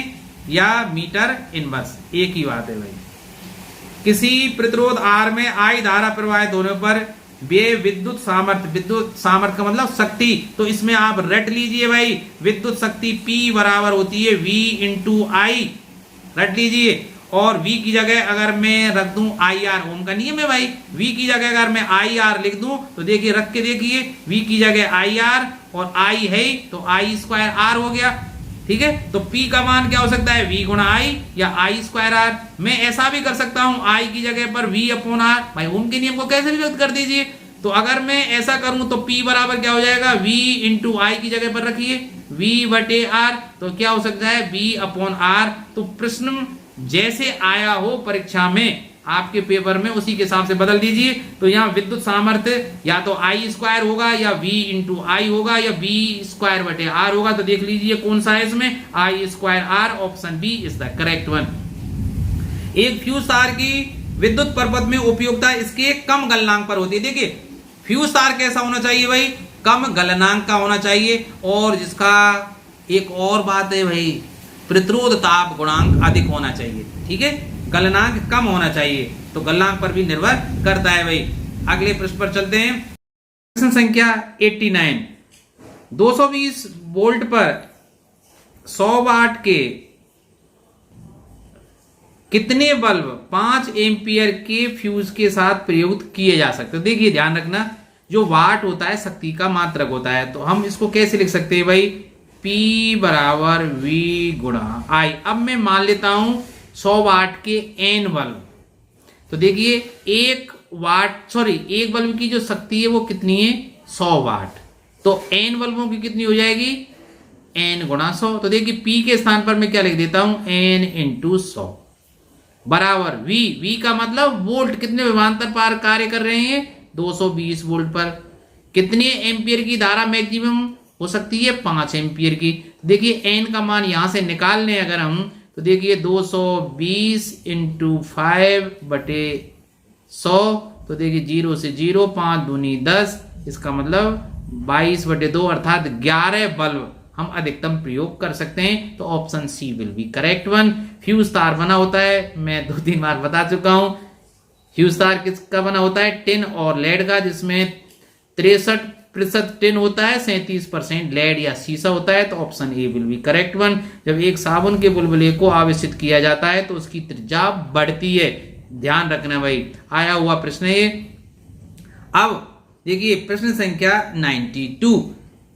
या मीटर इनवर्स, एक ही बात है भाई। किसी प्रतिरोध R में I धारा प्रवाहित होने पर वे विद्युत सामर्थ्य का मतलब शक्ति, तो इसमें आप रट लीजिए भाई, विद्युत शक्ति P बराबर होती है V इंटू आई, रट लीजिए। और V की जगह अगर मैं रख दूं IR, ओम का नियम है भाई, V की जगह अगर मैं IR लिख दूं तो देखिए रख के देखिए, V की जगह IR और I है तो I² R हो गया। ठीक है, तो P का मान क्या हो सकता है? V गुणा I या I² R। मैं ऐसा भी कर सकता हूं, I की जगह पर V/R, भाई ओम के नियम को कैसे भी व्यक्त कर दीजिए। तो अगर मैं ऐसा करूं तो P बराबर क्या हो जाएगा? V इंटू I की जगह पर रखिए V/R, तो क्या हो सकता है? V/R। तो प्रश्न जैसे आया हो परीक्षा में आपके पेपर में उसी के हिसाब से बदल दीजिए। तो यहाँ विद्युत सामर्थ्य या तो I² होगा या V इंटू आई होगा या V²/R होगा। तो देख लीजिए कौन सा है इसमें, I²R, option B is the correct one. एक फ्यूज तार की विद्युत परपथ में उपयोगिता इसके कम गलनांक पर होती है। देखिए फ्यूज तार कैसा होना चाहिए भाई? कम गलनांक का होना चाहिए, और जिसका एक और बात है भाई, प्रतिरोध ताप गुणांक अधिक होना चाहिए। ठीक है, गलनांक कम होना चाहिए, तो गलनांक पर भी निर्भर करता है भाई। अगले प्रश्न पर चलते हैं। प्रश्न संख्या 89, 220 वोल्ट पर 100 वाट के कितने बल्ब 5 एम्पियर के फ्यूज के साथ प्रयुक्त किए जा सकते हैं? देखिए ध्यान रखना, जो वाट होता है शक्ति का मात्रक होता है, तो हम इसको कैसे लिख सकते हैं भाई? P = V × I। अब मैं मान लेता हूं 100 वाट के N बल्ब, तो देखिए एक बल्ब की जो शक्ति है वो कितनी है 100 वाट। तो n बल्बों की कितनी हो जाएगी n गुणा 100। तो देखिए P के स्थान पर मैं क्या लिख देता हूं n इंटू 100 बराबर V का मतलब वोल्ट, कितने विभवांतर पर कार्य कर रहे हैं 220 वोल्ट पर। कितने एम्पियर की धारा मैक्सिमम हो सकती है 5 एम्पियर की। देखिए n का मान यहां से निकाल लें अगर हम, तो देखिए 220 इंटू 5 बटे 100, तो देखिए 0 से 0, 5 दूनी 10, इसका मतलब 22 बटे 2 अर्थात 11 बल्ब हम अधिकतम प्रयोग कर सकते हैं। तो option C will be correct one. Fuse तार बना होता है, मैं 2-3 बार बता चुका हूं। फ्यूज तार किसका बना होता है टिन और लेड का, जिसमें 63% टिन होता है, 37% लेड या शीशा होता है। तो option A will be correct one. जब एक साबुन के बुलबुले को आवेशित किया जाता है तो उसकी त्रिज्या बढ़ती है, ध्यान रखना भाई। आया हुआ प्रश्न है ये। अब देखिए प्रश्न संख्या 92।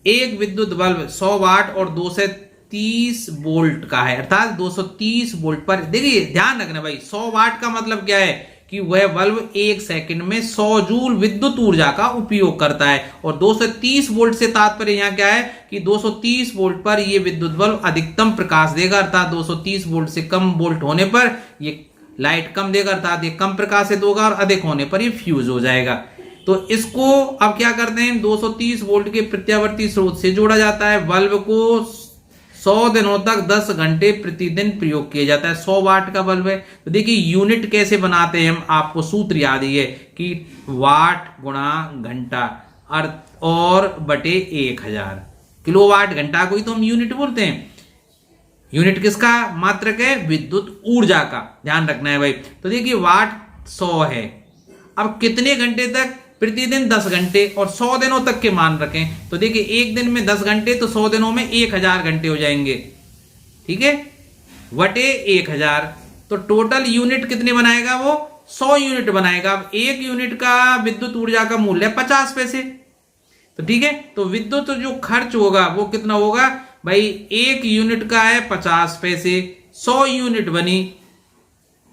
एक विद्युत बल्ब 100 वाट और 230 वोल्ट का है, अर्थात 230 वोल्ट पर। देखिए ध्यान रखना भाई, 100 वाट का मतलब क्या है कि वह बल्ब 1 सेकंड में 100 जूल विद्युत ऊर्जा का उपयोग करता है। और 230 वोल्ट से तात्पर्य यहां क्या है कि 230 वोल्ट पर यह विद्युत बल्ब अधिकतम प्रकाश देगा, अर्थात 230 वोल्ट से कम वोल्ट होने पर यह लाइट कम देगा, अर्थात ये कम प्रकाशित होगा, और अधिक होने पर ये फ्यूज हो जाएगा। तो इसको अब क्या करते हैं 230 वोल्ट के प्रत्यावर्ती स्रोत से जोड़ा जाता है। बल्ब को 100 दिनों तक 10 घंटे प्रतिदिन प्रयोग किया जाता है। 100 वाट का बल्ब है। तो देखिए यूनिट कैसे बनाते हैं हम, आपको सूत्र याद ही है कि वाट गुणा घंटा और बटे 1000। किलोवाट घंटा को ही तो हम यूनिट बोलते हैं। यूनिट किसका मात्रक है विद्युत ऊर्जा का, ध्यान रखना है भाई। तो देखिए वाट 100 है, अब कितने घंटे तक प्रतिदिन 10 घंटे और 100 दिनों तक के मान रखें। तो देखिए एक दिन में 10 घंटे तो 100 दिनों में 1000 घंटे हो जाएंगे, ठीक है, वटे 1000। तो टोटल यूनिट कितने बनाएगा वो 100 यूनिट बनाएगा। अब एक यूनिट का विद्युत ऊर्जा का मूल्य 50 पैसे। तो ठीक है, तो विद्युत जो खर्च होगा वो कितना होगा भाई, एक यूनिट का है 50 पैसे, 100 यूनिट बनी,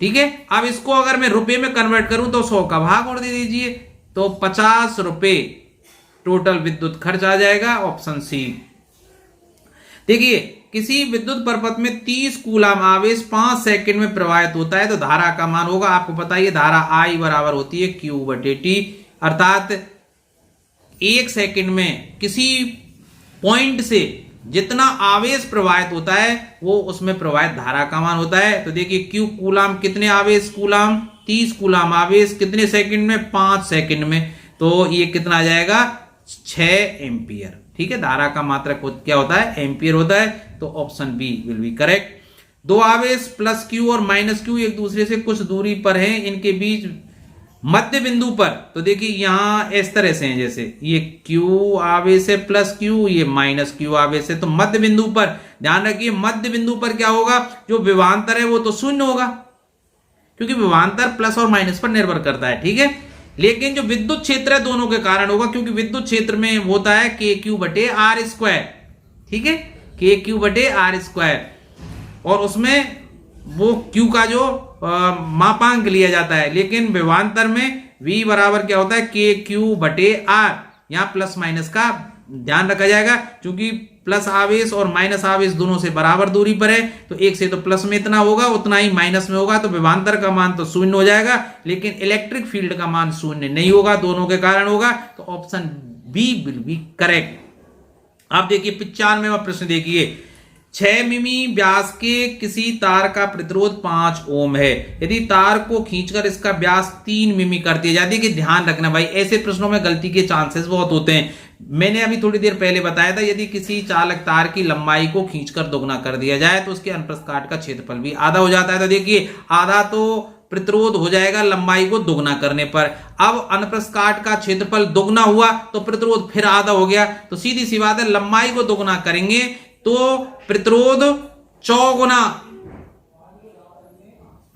ठीक है। अब इसको अगर मैं रुपए में कन्वर्ट करूं तो 100 का भाग और दे दीजिए, तो 50 रुपए टोटल विद्युत खर्च आ जाएगा, ऑप्शन सी। देखिए किसी विद्युत परपथ में 30 कूलाम आवेश 5 सेकंड में प्रवाहित होता है तो धारा का मान होगा, आपको पता है धारा I बराबर होती है Q बटे T, अर्थात 1 सेकंड में किसी पॉइंट से जितना आवेश प्रवाहित होता है वो उसमें प्रवाहित धारा का मान होता है। तो देखिए Q कूलाम, कितने आवेश कूलाम 30 कूलाम आवेश, कितने सेकंड में 5 सेकंड में, तो ये कितना आ जाएगा 6 एम्पियर, ठीक है। धारा का मात्रक क्या होता है एम्पियर होता है। तो option B will be correct. दो आवेश प्लस Q और माइनस Q एक दूसरे से कुछ दूरी पर हैं, इनके बीच मध्य बिंदु पर, तो देखिए यहां इस तरह से हैं, जैसे ये Q आवेश है प्लस Q, ये माइनस Q आवेश है। तो मध्य बिंदु पर ध्यान रखिए, मध्य बिंदु पर क्या होगा, जो विभवांतर है वो तो शून्य होगा, क्योंकि विभवांतर प्लस और माइनस पर निर्भर करता है, ठीक है। लेकिन जो विद्युत क्षेत्र है दोनों के कारण होगा, क्योंकि विद्युत क्षेत्र में होता है KQ बटे R स्क्वायर, ठीक है, KQ बटे R स्क्वायर, और उसमें वो Q का जो मापांक लिया जाता है। लेकिन विभवांतर में V बराबर क्या होता है KQ बटे R, यहां प्लस माइनस का ध्यान रखा जाएगा, क्योंकि प्लस आवेश और माइनस आवेश दोनों से बराबर दूरी पर है, तो एक से तो प्लस में इतना होगा उतना ही माइनस में होगा, तो विभवांतर का मान तो शून्य हो जाएगा, लेकिन इलेक्ट्रिक फील्ड का मान शून्य नहीं होगा, दोनों के कारण होगा। तो option B will be correct. अब देखिए 95वां प्रश्न देखिए, 6 मिमी व्यास के किसी तार का प्रतिरोध 5 ओम है, यदि तार को खींचकर इसका व्यास 3 मिमी कर दिया जाए। कि ध्यान रखना भाई, ऐसे प्रश्नों में गलती के चांसेस बहुत होते हैं। मैंने अभी थोड़ी देर पहले बताया था, यदि किसी चालक तार की लंबाई को खींचकर दोगुना कर दिया जाए तो उसके अनुप्रस्थ काट का क्षेत्रफल भी आधा हो जाता है। तो देखिए आधा तो प्रतिरोध हो जाएगा लंबाई को दोगुना करने पर। अब अनुप्रस्थ काट का क्षेत्रफल दोगुना हुआ तो प्रतिरोध फिर आधा हो गया, तो सीधी सी बात है लंबाई को दोगुना करेंगे तो प्रतिरोध चौगुना,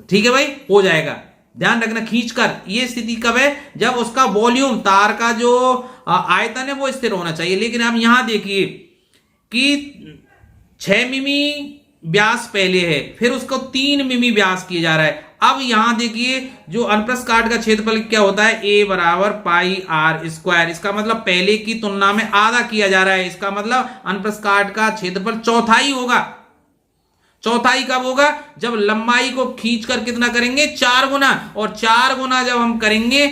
ठीक है भाई, हो जाएगा। ध्यान रखना, खींचकर, ये स्थिति कब है, जब उसका वॉल्यूम, तार का जो आयतन है वो स्थिर होना चाहिए। लेकिन आप यहां देखिए कि 6 मिमी व्यास पहले है, फिर उसको 3 मिमी व्यास किया जा रहा है। अब यहां देखिए जो अनुप्रस्थ काट का क्षेत्रफल क्या होता है, a बराबर पाई आर स्क्वायर। इसका मतलब पहले की तुलना में आधा किया जा रहा है, इसका मतलब अनुप्रस्थ काट का क्षेत्रफल चौथाई होगा। चौथाई कब होगा, जब लंबाई को खींचकर कितना करेंगे, 4 गुना, और 4 गुना जब हम करेंगे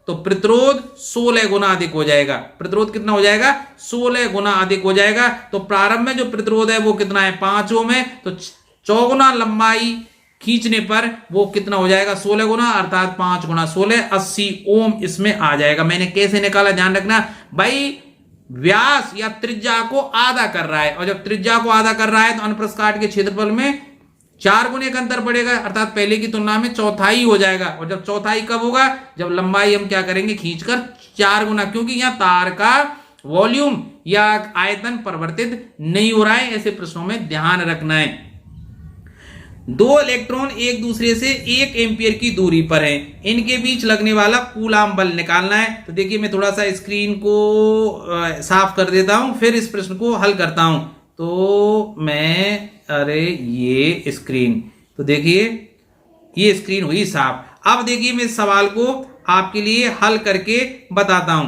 तो प्रतिरोध 16 गुना अधिक हो जाएगा। प्रतिरोध कितना हो जाएगा, 16 गुना अधिक हो जाएगा। तो प्रारंभ में जो प्रतिरोध है वो कितना है, 5 ओम है, तो 4 लंबाई खींचने पर वो कितना हो जाएगा, 16 गुना, अर्थात 5 गुना 16, 80 ओम इसमें आ जाएगा। मैंने कैसे निकाला, ध्यान रखना भाई, व्यास या त्रिज्या को आधा कर रहा है, और जब त्रिज्या को आधा कर रहा है तो अनुप्रस्थ काट के क्षेत्रफल में 4 गुने का अंतर पड़ेगा, अर्थात पहले की तुलना में चौथाई हो जाएगा। और जब चौथाई कब होगा, जब लंबाई हम क्या करेंगे, खींचकर 4 गुना, क्योंकि यहां तार का वॉल्यूम या आयतन परिवर्तित नहीं हो रहा है। ऐसे प्रश्नों में ध्यान रखना है। 2 इलेक्ट्रॉन एक दूसरे से 1 एम्पियर की दूरी पर हैं, इनके बीच लगने वाला कूलाम बल निकालना है। तो देखिए मैं थोड़ा सा स्क्रीन को साफ कर देता हूं, फिर इस प्रश्न को हल करता हूं। तो मैं, अरे ये स्क्रीन, तो देखिए ये स्क्रीन हुई साफ। अब देखिए मैं इस सवाल को आपके लिए हल करके बताता हूं।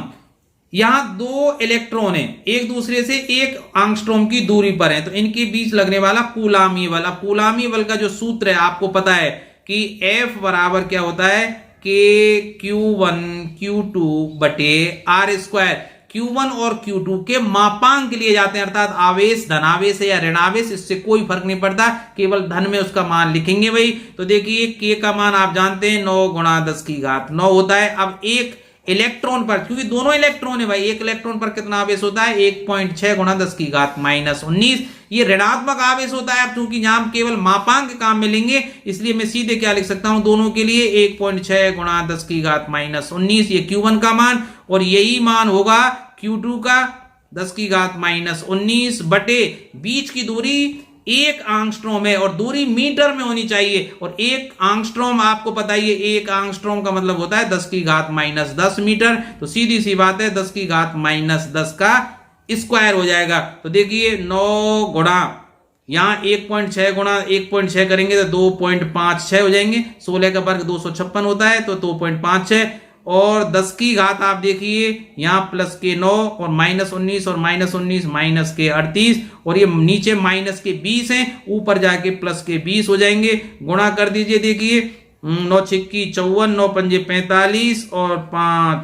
यहां 2 इलेक्ट्रॉन हैं, एक दूसरे से 1 एंगस्ट्रॉम की दूरी पर हैं, तो इनके बीच लगने वाला कूलामी बल। अब कूलामी बल का जो सूत्र है आपको पता है कि F बराबर क्या होता है, K(Q1 Q2) बटे R स्क्वायर। Q1 और Q2 के मापांक लिए जाते हैं, अर्थात आवेश धनावेश है या ऋणावेश, इससे कोई फर्क नहीं पड़ता, केवल धन में उसका मान लिखेंगे भाई। तो देखिए K का मान आप जानते हैं 9 गुणा 10 की घात 9 होता है। अब एक इलेक्ट्रॉन पर, क्योंकि दोनों इलेक्ट्रॉन है भाई, एक इलेक्ट्रॉन पर कितना आवेश होता है, 1.6 गुणा 10 की घात -19, ये ऋणात्मक आवेश होता है। अब चूंकि यहां केवल मापांक काम में लेंगे, इसलिए मैं सीधे क्या लिख सकता हूं, दोनों के लिए 1.6 गुणा 10 की घात -19, ये Q1 का मान, और यही मान होगा Q2 का 10 की घात -19 बटे बीच की दूरी 1 एंगस्ट्रॉम है, और दूरी मीटर में होनी चाहिए, और 1 एंगस्ट्रॉम आपको पता ही है, 1 एंगस्ट्रॉम का मतलब होता है 10 की घात -10 मीटर। तो सीधी सी बात है, 10 की घात -10 का स्क्वायर हो जाएगा। तो देखिए 9 गुणा, यहां 1.6 गुणा 1.6 करेंगे तो 2.56 हो जाएंगे, 16 का वर्ग 256 होता है, तो 2.56, और 10 की घात आप देखिए यहां प्लस के 9 और -19 और -19 माइनस के 38, और ये नीचे माइनस के 20 हैं, ऊपर जाके प्लस के 20 हो जाएंगे। गुणा कर दीजिए, देखिए 9 छिक्की 54, 9 पंजे 45 और 5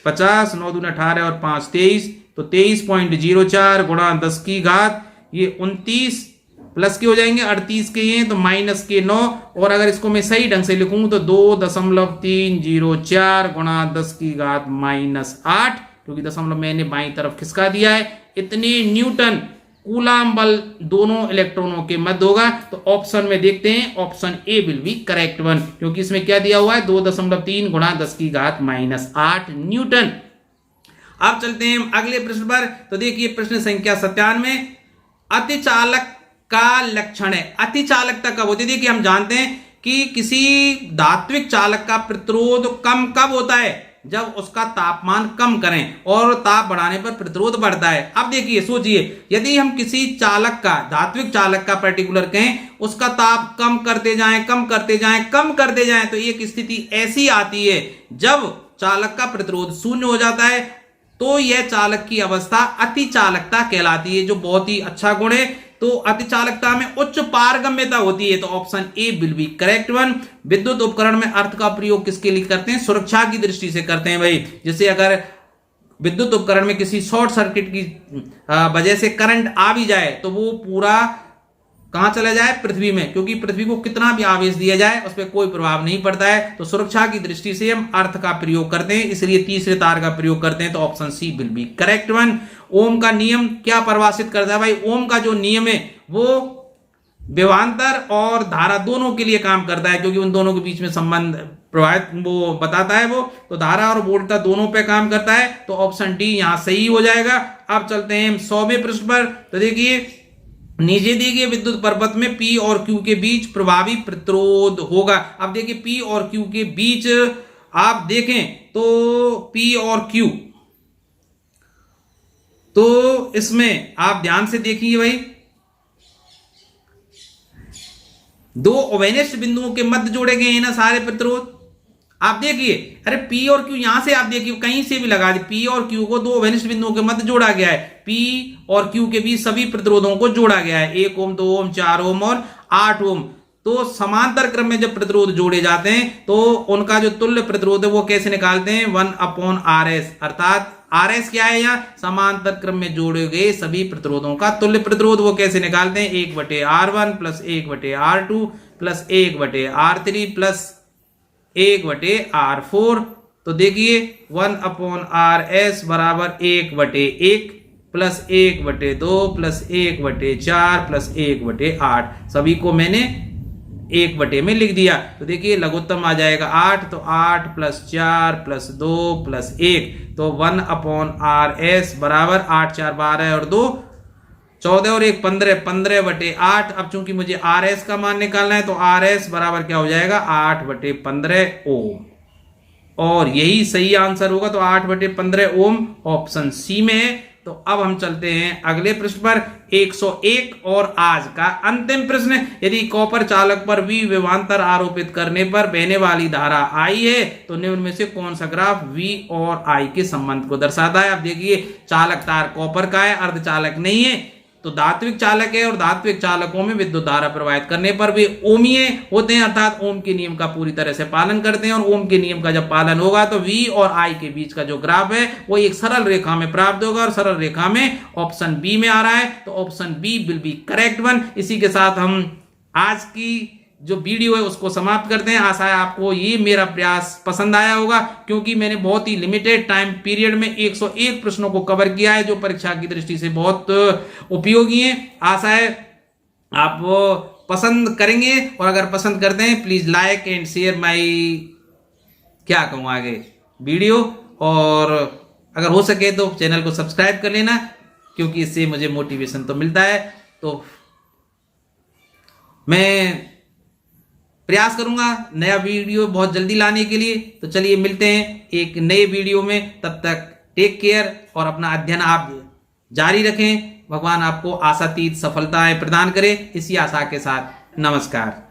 50, 9 दूनी 18 और 5 23, तो 23.04 गुणा 10 की घात, ये 29 प्लस के हो जाएंगे, 38 के ये तो माइनस के 9, और अगर इसको मैं सही ढंग से लिखूं तो 2.304 गुणा 10 की घात -8, क्योंकि दशमलव मैंने बाईं तरफ खिसका दिया है। इतने न्यूटन कूलाम बल दोनों इलेक्ट्रॉनों के मध्य होगा। तो ऑप्शन में देखते हैं, option A will be correct one, क्योंकि इसमें क्या दिया हुआ है, 2.3 गुणा 10 की घात -8 न्यूटन। अब चलते हैं अगले प्रश्न पर। तो देखिए प्रश्न संख्या 97, अतिचालक का लक्षण है। अतिचालकता कब होती है, देखिए हम जानते हैं कि किसी धात्विक चालक का प्रतिरोध कम कब होता है, जब उसका तापमान कम करें, और ताप बढ़ाने पर प्रतिरोध बढ़ता है। अब देखिए सोचिए, यदि हम किसी चालक का, धात्विक चालक का पर्टिकुलर कहें, उसका ताप कम करते जाएं कम करते जाएं कम करते जाएं, तो एक स्थिति ऐसी आती है जब चालक का प्रतिरोध शून्य हो जाता है, तो यह चालक की अवस्था अतिचालकता कहलाती है, जो बहुत ही अच्छा गुण है। तो अतिचालकता में उच्च पारगम्यता होती है, तो option A will be correct one. विद्युत उपकरण में अर्थ का प्रयोग किसके लिए करते हैं, सुरक्षा की दृष्टि से करते हैं भाई। जैसे अगर विद्युत उपकरण में किसी शॉर्ट सर्किट की वजह से करंट आ भी जाए, तो वो पूरा कहां चला जाए, पृथ्वी में, क्योंकि पृथ्वी को कितना भी आवेश दिया जाए उस पर कोई प्रभाव नहीं पड़ता है। तो सुरक्षा की दृष्टि से हम अर्थ का प्रयोग करते हैं, इसलिए तीसरे तार का प्रयोग करते हैं, तो option C will be correct one. Ohm का नियम क्या परिभाषित करता है भाई, ओम का जो नियम है वो विभवांतर और धारा दोनों के लिए काम करता है, क्योंकि उन दोनों के बीच में संबंध प्रभावित वो बताता है वो, तो धारा और वोल्टता दोनों पे काम करता है, तो ऑप्शन डी यहां सही हो जाएगा। अब चलते हैं 100वें प्रश्न पर। तो देखिए नीचे दी गई विद्युत परिपथ में P और Q के बीच प्रभावी प्रतिरोध होगा। अब देखिए P और Q के बीच आप देखें तो P और Q, तो इसमें आप ध्यान से देखिए भाई, दो ओवेनिस्ट बिंदुओं के मध्य जोड़े गए हैं ना सारे प्रतिरोध। आप देखिए, अरे P और Q यहां से आप देखिए कहीं से भी लगा दी, P और Q को दो ओवेनिस्ट बिंदुओं के मध्य जोड़ा गया है। P और Q के बीच सभी प्रतिरोधों को जोड़ा गया है, 1 ओम, 2 ओम, 4 ओम और 8 ओम। तो समांतर क्रम में जब प्रतिरोध जोड़े जाते हैं तो उनका जो तुल्य प्रतिरोध है वो कैसे निकालते हैं, 1/RS, अर्थात RS क्या है, यहाँ समांतर क्रम में जोड़े गए सभी प्रतिरोधों का तुल्य प्रतिरोध। वो कैसे निकालते हैं, 1/R1 plus 1/R2 plus 1/R3 plus 1/R4। तो देखिए 1/RS बराबर 1/1 प्लस 1/2 प्लस 1/4 प्लस 1/8, सभी को मैंने 1/, में लिख दिया। तो देखिए लघुत्तम आ जाएगा 8, तो 8 प्लस 4 प्लस 2 प्लस 1, तो 1/RS बराबर 8 4 12 और 2 14 और 1 15, 15/8। अब चूंकि मुझे RS का मान निकालना है तो RS बराबर क्या हो जाएगा, 8/15 ओम, और यही सही आंसर होगा। तो 8/15 ओम ऑप्शन सी में है। तो अब हम चलते हैं अगले प्रश्न पर, 101 और आज का अंतिम प्रश्न। यदि कॉपर चालक पर V विभवांतर आरोपित करने पर बहने वाली धारा I है तो निम्न में से कौन सा ग्राफ V और I के संबंध को दर्शाता है। अब देखिए चालक तार कॉपर का है, अर्धचालक नहीं है, तो धात्विक चालक है, और धात्विक चालकों में विद्युत धारा प्रवाहित करने पर वे ओमीय होते हैं, अर्थात ओम के नियम का पूरी तरह से पालन करते हैं। और ओम के नियम का जब पालन होगा तो V और I के बीच का जो ग्राफ है वो एक सरल रेखा में प्राप्त होगा, और सरल रेखा में ऑप्शन बी में आ रहा है, तो option B will be correct one. इसी के साथ हम आज की जो वीडियो है उसको समाप्त करते हैं। आशा है आपको ये मेरा प्रयास पसंद आया होगा, क्योंकि मैंने बहुत ही लिमिटेड टाइम पीरियड में 101 प्रश्नों को कवर किया है जो परीक्षा की दृष्टि से बहुत उपयोगी है। आशा है आप पसंद करेंगे, और अगर पसंद करते हैं please like and share my, क्या कहूँ आगे, वीडियो, और अगर हो सके तो चैनल को सब्सक्राइब कर लेना, क्योंकि इससे मुझे मोटिवेशन तो मिलता है। तो मैं प्रयास करूंगा नया वीडियो बहुत जल्दी लाने के लिए। तो चलिए मिलते हैं एक नए वीडियो में, तब तक टेक केयर और अपना अध्ययन आप जारी रखें। भगवान आपको आशातीत सफलताएं प्रदान करे, इसी आशा के साथ नमस्कार।